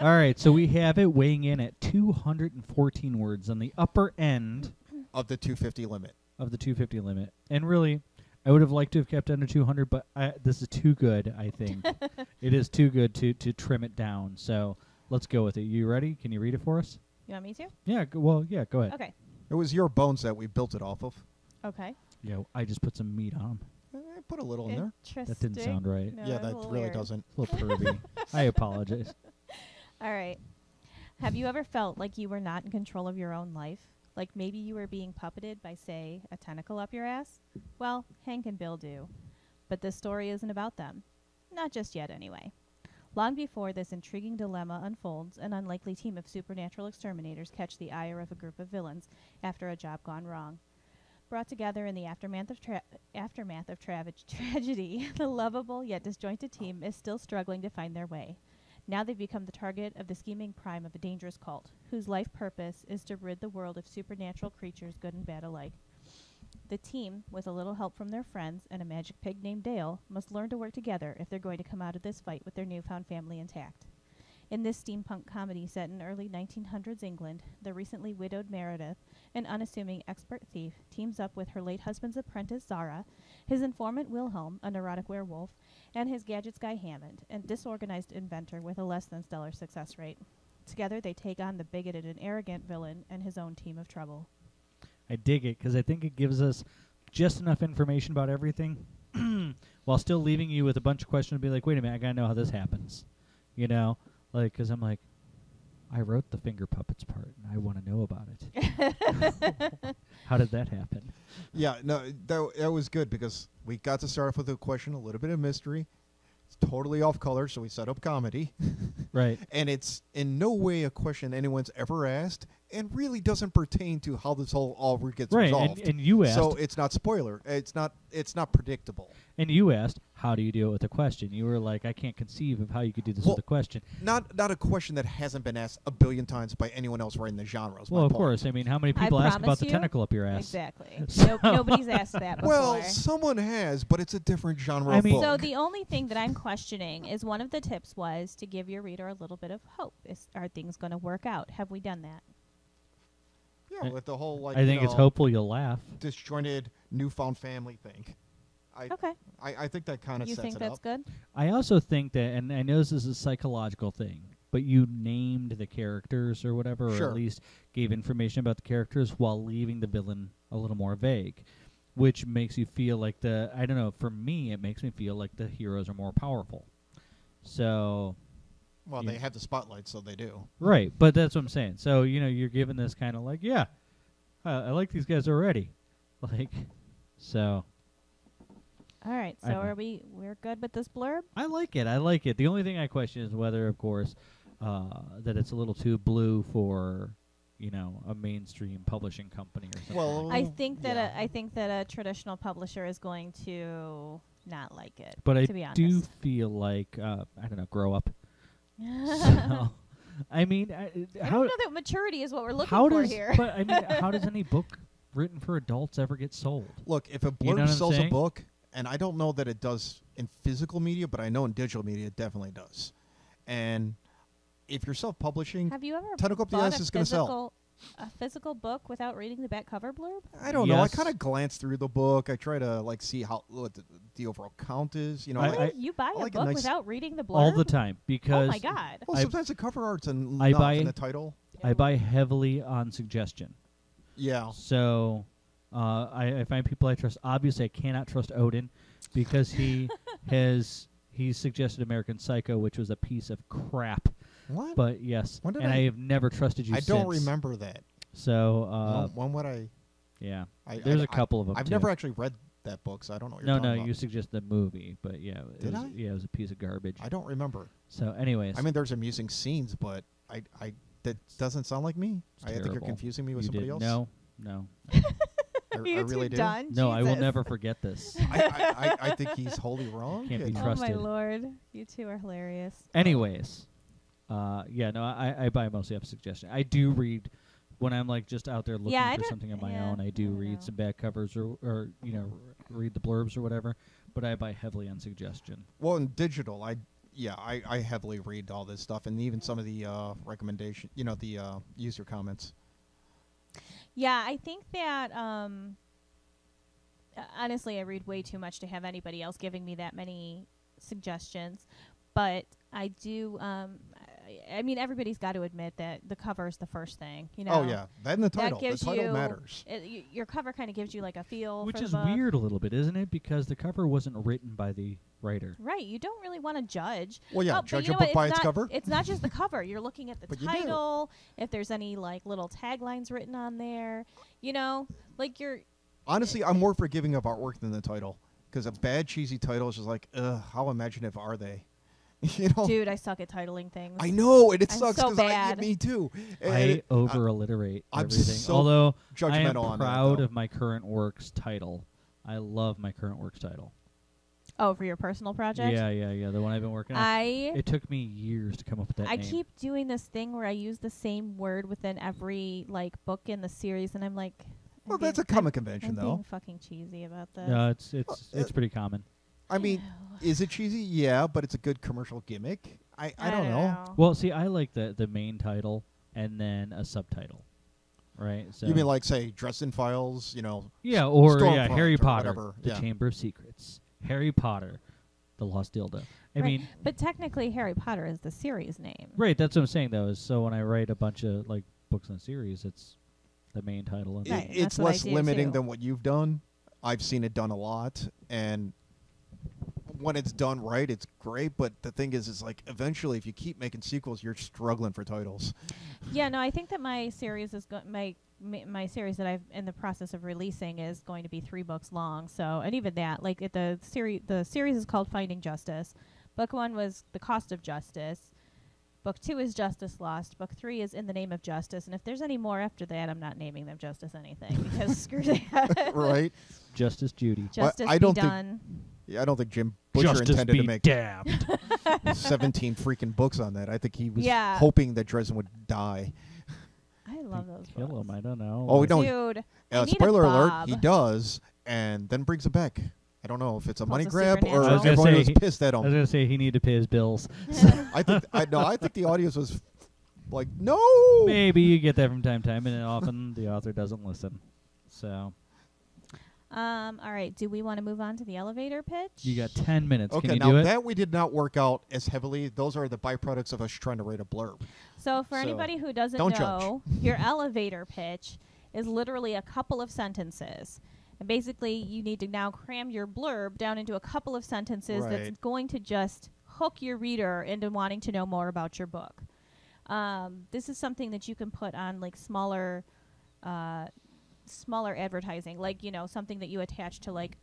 All right, so we have it weighing in at 214 words on the upper end Of the 250 limit. of the 250 limit. And really, I would have liked to have kept under 200, but this is too good, I think. It is too good to trim it down. So let's go with it. You ready? Can you read it for us? You want me to? Yeah, go ahead. Okay. It was your bones that we built it off of. Okay. Yeah, I just put some meat on them. I put a little in there. Interesting. That didn't sound right. No, Yeah, that's a that little really weird. doesn't. A little pervy. I apologize. All right. Have you ever felt like you were not in control of your own life? Like maybe you were being puppeted by, say, a tentacle up your ass? Well, Hank and Bill do. But this story isn't about them. Not just yet, anyway. Long before this intriguing dilemma unfolds, an unlikely team of supernatural exterminators catch the ire of a group of villains after a job gone wrong. Brought together in the aftermath of tragedy, the lovable yet disjointed team is still struggling to find their way. Now they've become the target of the scheming prime of a dangerous cult, whose life purpose is to rid the world of supernatural creatures, good and bad alike. The team, with a little help from their friends and a magic pig named Dale, must learn to work together if they're going to come out of this fight with their newfound family intact. In this steampunk comedy set in early 1900s England, the recently widowed Meredith, an unassuming expert thief, teams up with her late husband's apprentice Zara, his informant Wilhelm, a neurotic werewolf, and his gadgets guy Hammond, a disorganized inventor with a less than stellar success rate. Together they take on the bigoted and arrogant villain and his own team of trouble. I dig it because I think it gives us just enough information about everything while still leaving you with a bunch of questions to be like, wait a minute, I got to know how this happens. You know? Like, because I'm like, I wrote the finger puppets part, and I want to know about it. How did that happen? Yeah, no, that was good because we got to start off with a question, a little bit of mystery. It's totally off color, so we set up comedy. Right. And it's in no way a question anyone's ever asked and really doesn't pertain to how this whole all gets Right, resolved. and you asked. So it's not spoiler. It's not predictable. And you asked, how do you deal with a question? You were like, I can't conceive of how you could do this Well, with a question. Not a question that hasn't been asked a billion times by anyone else writing the genre. is my Well, of point. course. I mean, how many I people ask promise about the you- tentacle up your ass? Exactly. So- Nobody's asked that before. Well, someone has, but it's a different genre I of mean- book. So the only thing that I'm questioning is one of the tips was to give your reader a little bit of hope. Are things going to work out? Have we done that? yeah, with the whole like I think it's hopeful you'll laugh. disjointed newfound family thing. Okay. I think that kind of You sets think it that's up. good? I also think that, and I know this is a psychological thing, but you named the characters or whatever, or Sure. at least gave information about the characters while leaving the villain a little more vague, which makes you feel like I don't know, for me, it makes me feel like the heroes are more powerful. So, Well, Yeah. they have the spotlight, so they do. right, but that's what I'm saying. So, you're given this kind of like, yeah, I like these guys already. Like, so, All right. I So know. we're good with this blurb? I like it. The only thing I question is whether, of course, that it's a little too blue for, a mainstream publishing company or something. Well, I think that yeah. I think that a traditional publisher is going to not like it. But I to be honest. do feel like, I don't know, grow up. So, I mean, I how don't know that maturity is what we're looking how for does here. but I mean, how does any book written for adults ever get sold? Look, if a You know blurb what I'm sells a saying? book, and I don't know that it does in physical media, but I know in digital media it definitely does. And if you're self-publishing, Have you ever Tentacle Up the bought Ass a is gonna sell. physical book without reading the back cover blurb? I don't know. I Yes. kind of glance through the book. I try to see what the overall count is. I- Really? You buy I a like a book nice- without reading the blurb? All the time, Oh because my god. well, I- sometimes the cover art's enough I buy- in the title. I buy heavily on suggestion. Yeah. So I find people I trust. Obviously, I cannot trust Odin because he he suggested American Psycho, which was a piece of crap. What? But yes, When did and I- I have never trusted you I don't since. remember that. So when would I? yeah, I there's I- a couple of them. I've too. never actually read that book, so I don't know what you're No, talking no, about. you suggested the movie, but yeah, it Did was, I? yeah, it was a piece of garbage. I don't remember. So, anyways, I mean, there's amusing scenes, but I that doesn't sound like me. It's I think you're terrible. confusing me with you somebody did. else. No, I You really two do. done? no, I will Jesus. never forget this. I think he's wholly wrong. Can't be and- Oh trusted. my lord. You two are hilarious. Anyways, yeah, no, I buy mostly off suggestion. I do read when I'm like just out there looking Yeah, I for don't- something on my yeah, own. I I do don't read know. some back covers or read the blurbs or whatever. But I buy heavily on suggestion. Well, in digital, yeah, I heavily read all this stuff, and even some of the recommendation, the user comments. Yeah, I think that honestly, I read way too much to have anybody else giving me that many suggestions. But I do. I mean, everybody's got to admit that the cover is the first thing. Oh yeah, that and the title. That gives the title you, matters. Your cover kind of gives you like a feel. Which for is the book. weird a little bit, isn't it? Because the cover wasn't written by the writer. Right, you don't really want to judge. Well, yeah, but judge you a know book what, by it's its not- cover. It's not just the cover. You're looking at the But you do. title, if there's any like little taglines written on there. Like you're. Honestly, I'm more forgiving of artwork than the title, because a bad cheesy title is just like, ugh, how imaginative are they? Dude, I suck at titling things. I know, and it I'm sucks so because bad. me too. I over alliterate I'm everything. so Although I am judgmental on that, proud though. of my current works title. I love my current works title. Oh, for your personal project? Yeah. The one I've been working on. It took me years to come up with that I name. keep doing this thing where I use the same word within every like book in the series, and I'm like. Well, I'm that's a being- common I'm convention, being though. fucking cheesy about this. No, it's pretty common. I mean, is it cheesy? Yeah, but it's a good commercial gimmick. I don't know. Well, see, I like the main title and then a subtitle, right? So You mean like, say, Dresden Files, yeah, or Stormfront Harry or Potter, whatever, the yeah. Chamber of Secrets, Harry Potter, the Lost Dildo. I Right, mean, but technically Harry Potter is the series name. right? That's what I'm saying though. Is so when I write a bunch of like books in a series, it's the main title. And Right. It's that's what I less do, limiting too. than what you've done. I've seen it done a lot, and when it's done right, it's great. But the thing is like eventually, if you keep making sequels, you're struggling for titles. Yeah, no, I think that my series is my series that I've in the process of releasing is going to be 3 books long. So, and even that, like the series is called Finding Justice. Book 1 was The Cost of Justice. Book 2 is Justice Lost. Book 3 is In the Name of Justice. And if there's any more after that, I'm not naming them Justice anything because screw that. Right? Justice Judy. Justice I be don't think- done. Yeah, I don't think Jim Butcher Justice intended be to make damned. 17 freaking books on that. I think he was Yeah. hoping that Dresden would die. I love those Kill books. him. I don't know. Oh, we Like, don't. Dude, I need a Spoiler alert, Bob. he does, and then brings it back. I don't know if it's a Pulls money a grab or supernatural. I was gonna everyone say was he- pissed at I was him. gonna say he needed to pay his bills. I think the audience was like, no. Maybe you get that from time to time, and then often the author doesn't listen. So all right. Do we want to move on to the elevator pitch? you got 10 minutes. Okay, Can you now do it? that we did not work out as heavily. Those are the byproducts of us trying to write a blurb. So for So, anybody who doesn't don't know, your elevator pitch is literally a couple of sentences. And basically, you need to now cram your blurb down into a couple of sentences that's Right. going to just hook your reader into wanting to know more about your book. This is something that you can put on like smaller advertising, like something that you attach to like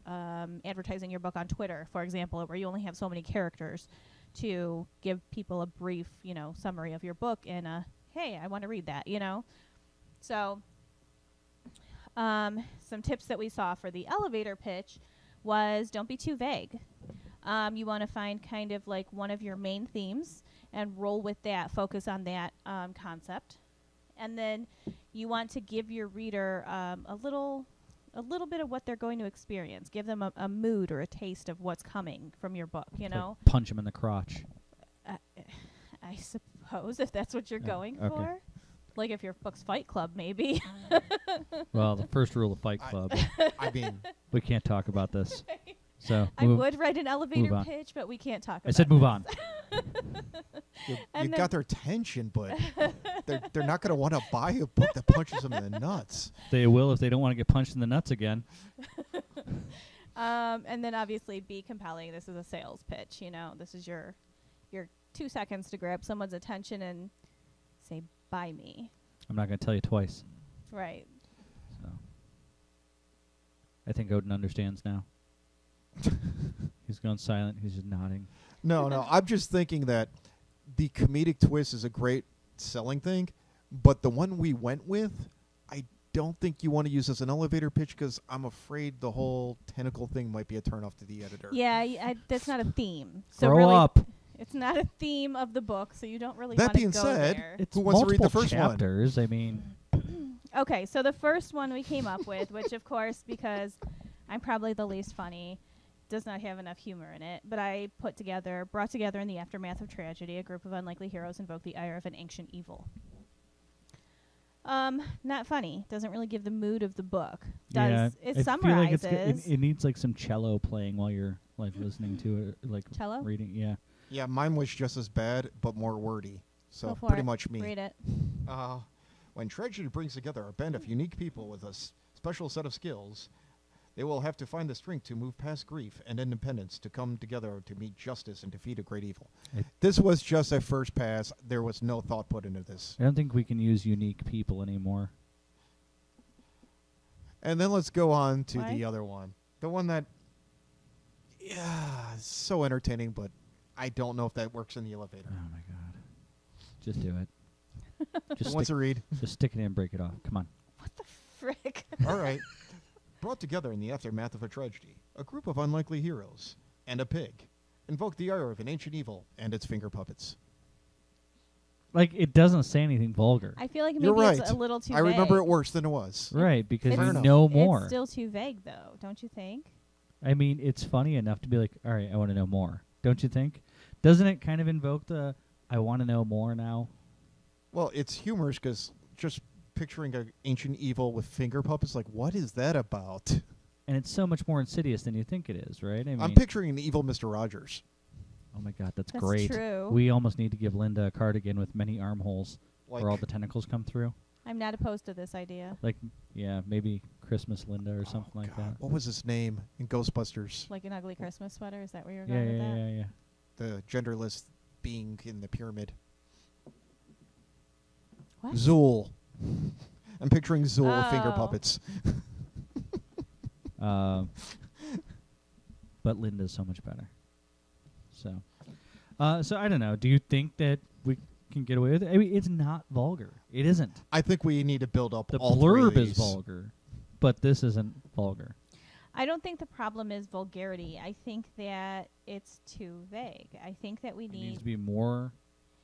advertising your book on Twitter, for example, where you only have so many characters to give people a brief summary of your book and hey, I want to read that. So some tips that we saw for the elevator pitch was don't be too vague. You want to find kind of like one of your main themes and roll with that, focus on that concept. And then you want to give your reader a little bit of what they're going to experience. Give them a mood or a taste of what's coming from your book, Like punch him in the crotch. I suppose if that's what you're Yeah, going okay. for. Like if your book's Fight Club, maybe. Well, the first rule of Fight Club, I mean, we can't talk about this. So I move- would write an elevator on. pitch, but we can't talk about I said move on. you And got their attention, but they're not going to want to buy a book that punches them in the nuts. They will if they don't want to get punched in the nuts again. And then obviously be compelling. This is a sales pitch, This is your 2 seconds to grab someone's attention and say, buy me. I'm not going to tell you twice. Right. So I think Odin understands now. He's gone silent. He's just nodding. No, I'm just thinking that the comedic twist is a great selling thing, but the one we went with, I don't think you want to use as an elevator pitch because I'm afraid the whole tentacle thing might be a turnoff to the editor. Yeah, that's not a theme. So Grow really, up. it's not a theme of the book, so you don't really That want to being go said, there. It's Who wants to read the multiple first one? chapters. I mean, Okay, so the first one we came up with, which of course, because I'm probably the least funny, does not have enough humor in it, but I brought together in the aftermath of tragedy, a group of unlikely heroes invoke the ire of an ancient evil. Not funny. Doesn't really give the mood of the book. It summarizes. Feel like it needs like some cello playing while you're like listening to it, like cello reading. Yeah. Yeah, mine was just as bad, but more wordy. So Go for pretty it. much me. Read it. When tragedy brings together a band of unique people with a special set of skills, they will have to find the strength to move past grief and independence to come together to meet justice and defeat a great evil. This was just a first pass. There was no thought put into this. I don't think we can use unique people anymore. And then let's go on to Why? the other one. The one that, yeah, is so entertaining, but I don't know if that works in the elevator. Oh my god! Just do it. Who wants to read? Just stick it in and break it off. Come on. What the frick? All right. Brought together in the aftermath of a tragedy, a group of unlikely heroes and a pig invoke the ire of an ancient evil and its finger puppets. Like, it doesn't say anything vulgar. I feel like maybe You're right. it's a little too I remember vague. it worse than it was. Right, because It's- we enough. know more. It's still too vague, though, don't you think? I mean, it's funny enough to be like, all right, I want to know more. Don't you think? Doesn't it kind of invoke the, I want to know more now? Well, it's humorous because just picturing an ancient evil with finger puppets, like, what is that about? And it's so much more insidious than you think it is, right? I mean, I'm picturing an evil Mr. Rogers. oh my god, that's That's great. true. We almost need to give Linda a cardigan with many armholes Like, where all the tentacles come through. I'm not opposed to this idea. Like, yeah, maybe Christmas Linda or something like God, that. what was his name in Ghostbusters? Like an ugly Christmas sweater? Is that where you're Yeah, going yeah, with that? yeah, yeah. The genderless being in the pyramid. What? Zool. I'm picturing Zool with finger Oh. puppets. But Linda's so much better. So I don't know. Do you think that we can get away with it? I mean, it's not vulgar. It isn't. I think we need to build up The all three of blurb is these. vulgar, but this isn't vulgar. I don't think the problem is vulgarity. I think that it's too vague. I think that we It needs need. to be more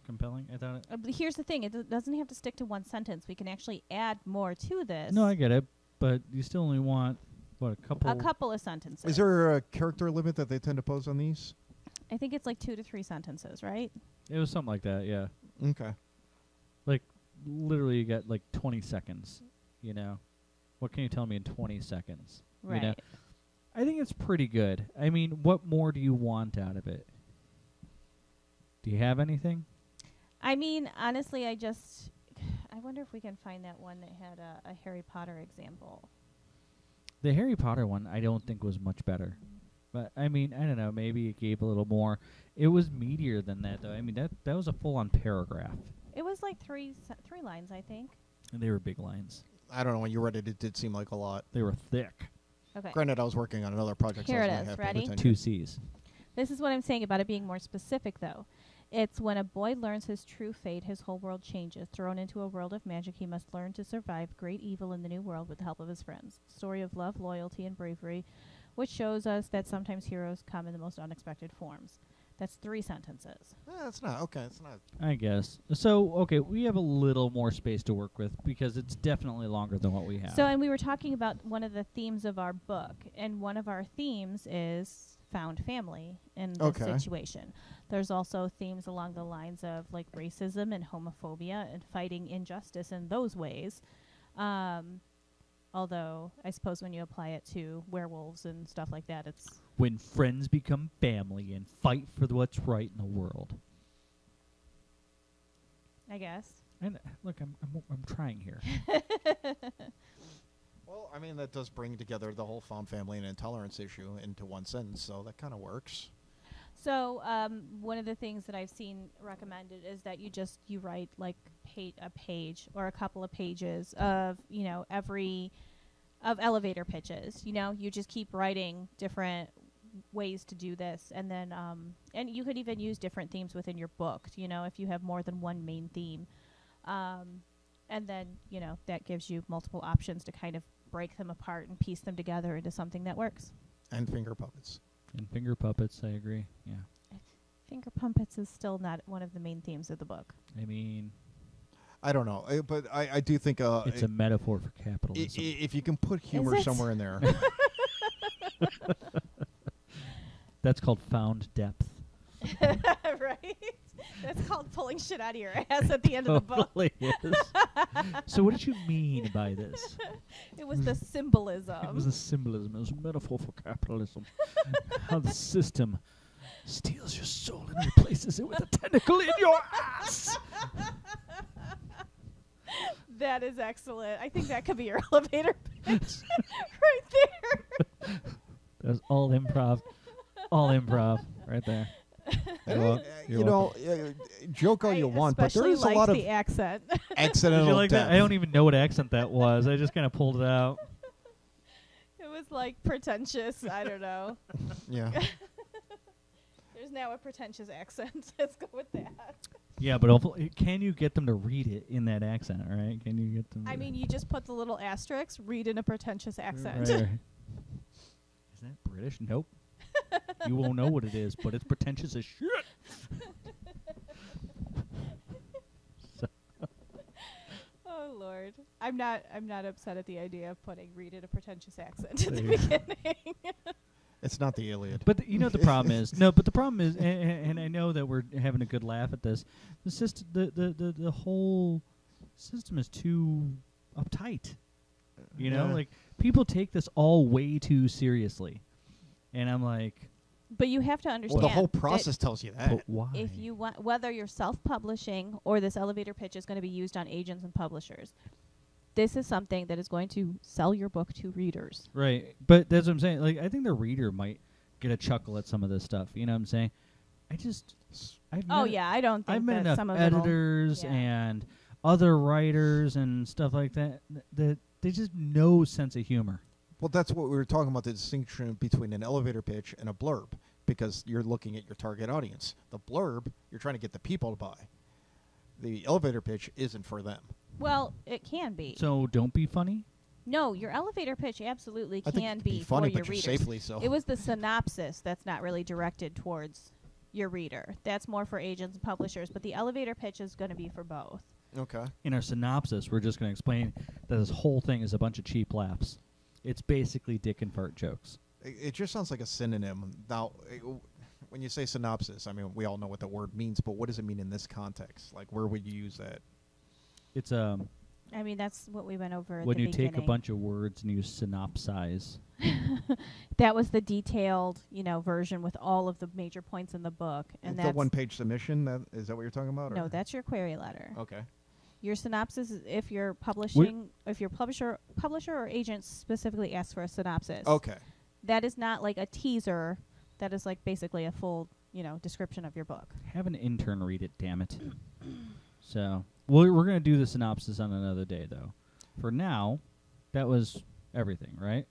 compelling. I thought. But here's the thing: it doesn't have to stick to one sentence. We can actually add more to this. No, I get it, but you still only want what, a couple. a couple of sentences. Is there a character limit that they tend to pose on these? I think it's like 2 to 3 sentences, right? It was something like that. Yeah, Okay. like literally, you got like 20 seconds. You know, what can you tell me in 20 seconds? Right. You know? I think it's pretty good. I mean, what more do you want out of it? Do you have anything? I mean, honestly, I wonder if we can find that one that had a Harry Potter example. The Harry Potter one, I don't think was much better. But, I mean, I don't know. Maybe it gave a little more. It was meatier than that, though. I mean, that was a full-on paragraph. It was like three lines, I think. And they were big lines. I don't know. When you read it, it did seem like a lot. They were thick. Okay. Granted, I was working on another project. Here so it I was is. not half Ready? paying attention. 2 C's. This is what I'm saying about it being more specific, though. It's when a boy learns his true fate, his whole world changes. Thrown into a world of magic, he must learn to survive great evil in the new world with the help of his friends. Story of love, loyalty, and bravery, which shows us that sometimes heroes come in the most unexpected forms. That's 3 sentences. It's not. Okay, it's not. I guess. So, okay, we have a little more space to work with because it's definitely longer than what we have. So, and we were talking about one of the themes of our book, and one of our themes is found family in this Okay. situation. There's also themes along the lines of like racism and homophobia and fighting injustice in those ways. Although I suppose when you apply it to werewolves and stuff like that, it's when friends become family and fight for what's right in the world. I guess. And look, I'm trying here. Well, I mean, that does bring together the whole found family and intolerance issue into one sentence, so that kind of works. So one of the things that I've seen recommended is that you write like a page or a couple of pages of of elevator pitches. You just keep writing different ways to do this, and then and you could even use different themes within your book. If you have more than one main theme, and then that gives you multiple options to kind of break them apart and piece them together into something that works. And finger puppets. And finger puppets, I agree. Yeah. Finger puppets is still not one of the main themes of the book. I mean, I don't know, but I do think it's a metaphor for capitalism. if you can put humor it? somewhere in there. That's called found depth. Right? That's called pulling shit out of your ass at the end of the book. Totally is. So what did you mean by this? It was the symbolism. It was a symbolism. It was a metaphor for capitalism. How the system steals your soul and replaces it with a tentacle in your ass. That is excellent. I think that could be your elevator pitch right there. That's all improv. All improv right there. Joke all you want, but there especially is a lot of the accent. accidental Did you like that? depth. I don't even know what accent that was. I just kind of pulled it out. It was like pretentious. I don't know. Yeah. There's now a pretentious accent. Let's go with that. Yeah, but hopefully, can you get them to read it in that accent, right? Can you get them I mean, you just put the little asterisk, read in a pretentious accent. Right. Is that British? Nope. You won't know what it is, but it's pretentious as shit. So, Oh Lord, I'm not upset at the idea of putting read in a pretentious accent at the There you go. beginning. It's not the Iliad. but you know what the problem is? No, but the problem is, and I know that we're having a good laugh at this. The system, the whole system is too uptight. You know, Yeah. like people take this all way too seriously, and I'm like, But you have to Well, understand the whole that process tells you that. but why? if you want, whether you're self-publishing or this elevator pitch is going to be used on agents and publishers, this is something that is going to sell your book to readers. Right. But that's what I'm saying. Like, I think the reader might get a chuckle at some of this stuff. You know what I'm saying? I've Oh met, yeah, I don't think I've met that enough some of it'll- editors yeah. and other writers and stuff like that that they just no sense of humor. Well, that's what we were talking about, the distinction between an elevator pitch and a blurb, because you're looking at your target audience. The blurb, you're trying to get the people to buy. The elevator pitch isn't for them. Well, it can be. So don't be funny. No, your elevator pitch absolutely I think can it could be funny, for your but you're readers. safely so. It was the synopsis that's not really directed towards your reader. That's more for agents and publishers, but the elevator pitch is going to be for both. Okay. In our synopsis, we're just going to explain that this whole thing is a bunch of cheap laughs. It's basically dick and fart jokes. It just sounds like a synonym. Now, when you say synopsis, I mean, we all know what the word means, but what does it mean in this context? Like, where would you use that? It's I mean, that's what we went over at when the you beginning. take a bunch of words and you synopsize. That was the detailed, version with all of the major points in the book, and The that's one-page submission, is that what you're talking about? no, or? that's your query letter. Okay. Your synopsis is if you're publishing, if your publisher or agent specifically asks for a synopsis. Okay. That is not like a teaser. That is like basically a full, description of your book. Have an intern read it, damn it. So we're going to do the synopsis on another day, though. For now, that was everything, right?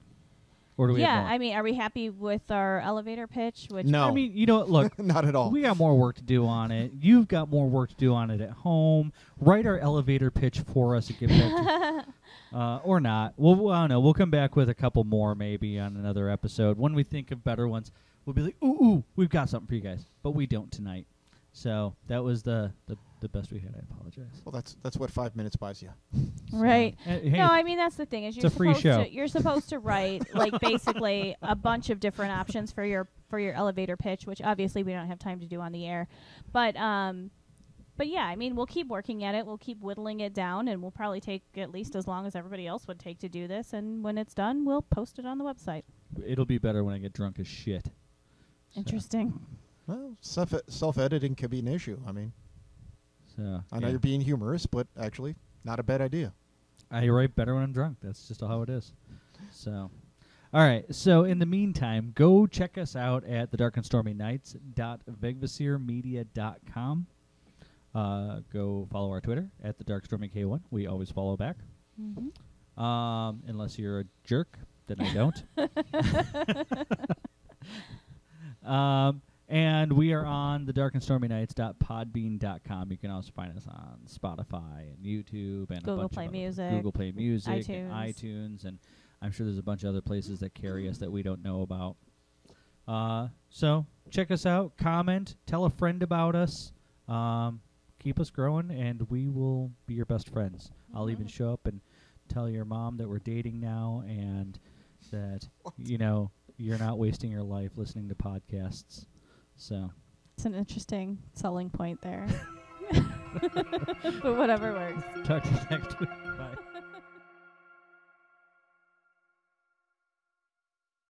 Or do we have more? I mean, are we happy with our elevator pitch? Which No. I mean, you know what? Look, Not at all. we got more work to do on it. You've got more work to do on it at home. Write our elevator pitch for us and get back to or not. I don't know. We'll come back with a couple more maybe on another episode. When we think of better ones, we'll be like, ooh, we've got something for you guys. But we don't tonight. So that was the best we had. I apologize. Well, that's what 5 minutes buys you. right. Hey, No, I mean that's the thing is it's a free show. You're supposed to write like basically a bunch of different options for your elevator pitch, which obviously we don't have time to do on the air. But yeah, I mean we'll keep working at it. We'll keep whittling it down, and we'll probably take at least as long as everybody else would take to do this. And when it's done, we'll post it on the website. It'll be better when I get drunk as shit. So- Interesting. Well, self-editing could be an issue. I mean, So I know yeah. you're being humorous, but actually, not a bad idea. I write better when I'm drunk. That's just how it is. So, all right. So in the meantime, go check us out at thedarkandstormynights.vegvasirmedia.com. Go follow our Twitter at thedarkstormyk1. We always follow back. Mm-hmm. Unless you're a jerk, then I don't. And we are on thedarkandstormynights.podbean.com. You can also find us on Spotify and YouTube and Google a bunch Play of other Music, Google Play Music, and iTunes. iTunes, and I'm sure there's a bunch of other places that carry us that we don't know about. So check us out, comment, tell a friend about us, keep us growing, and we will be your best friends. I'll even show up and tell your mom that we're dating now and that you're not wasting your life listening to podcasts. So It's an interesting selling point there. But whatever works. talk to you next week. Bye.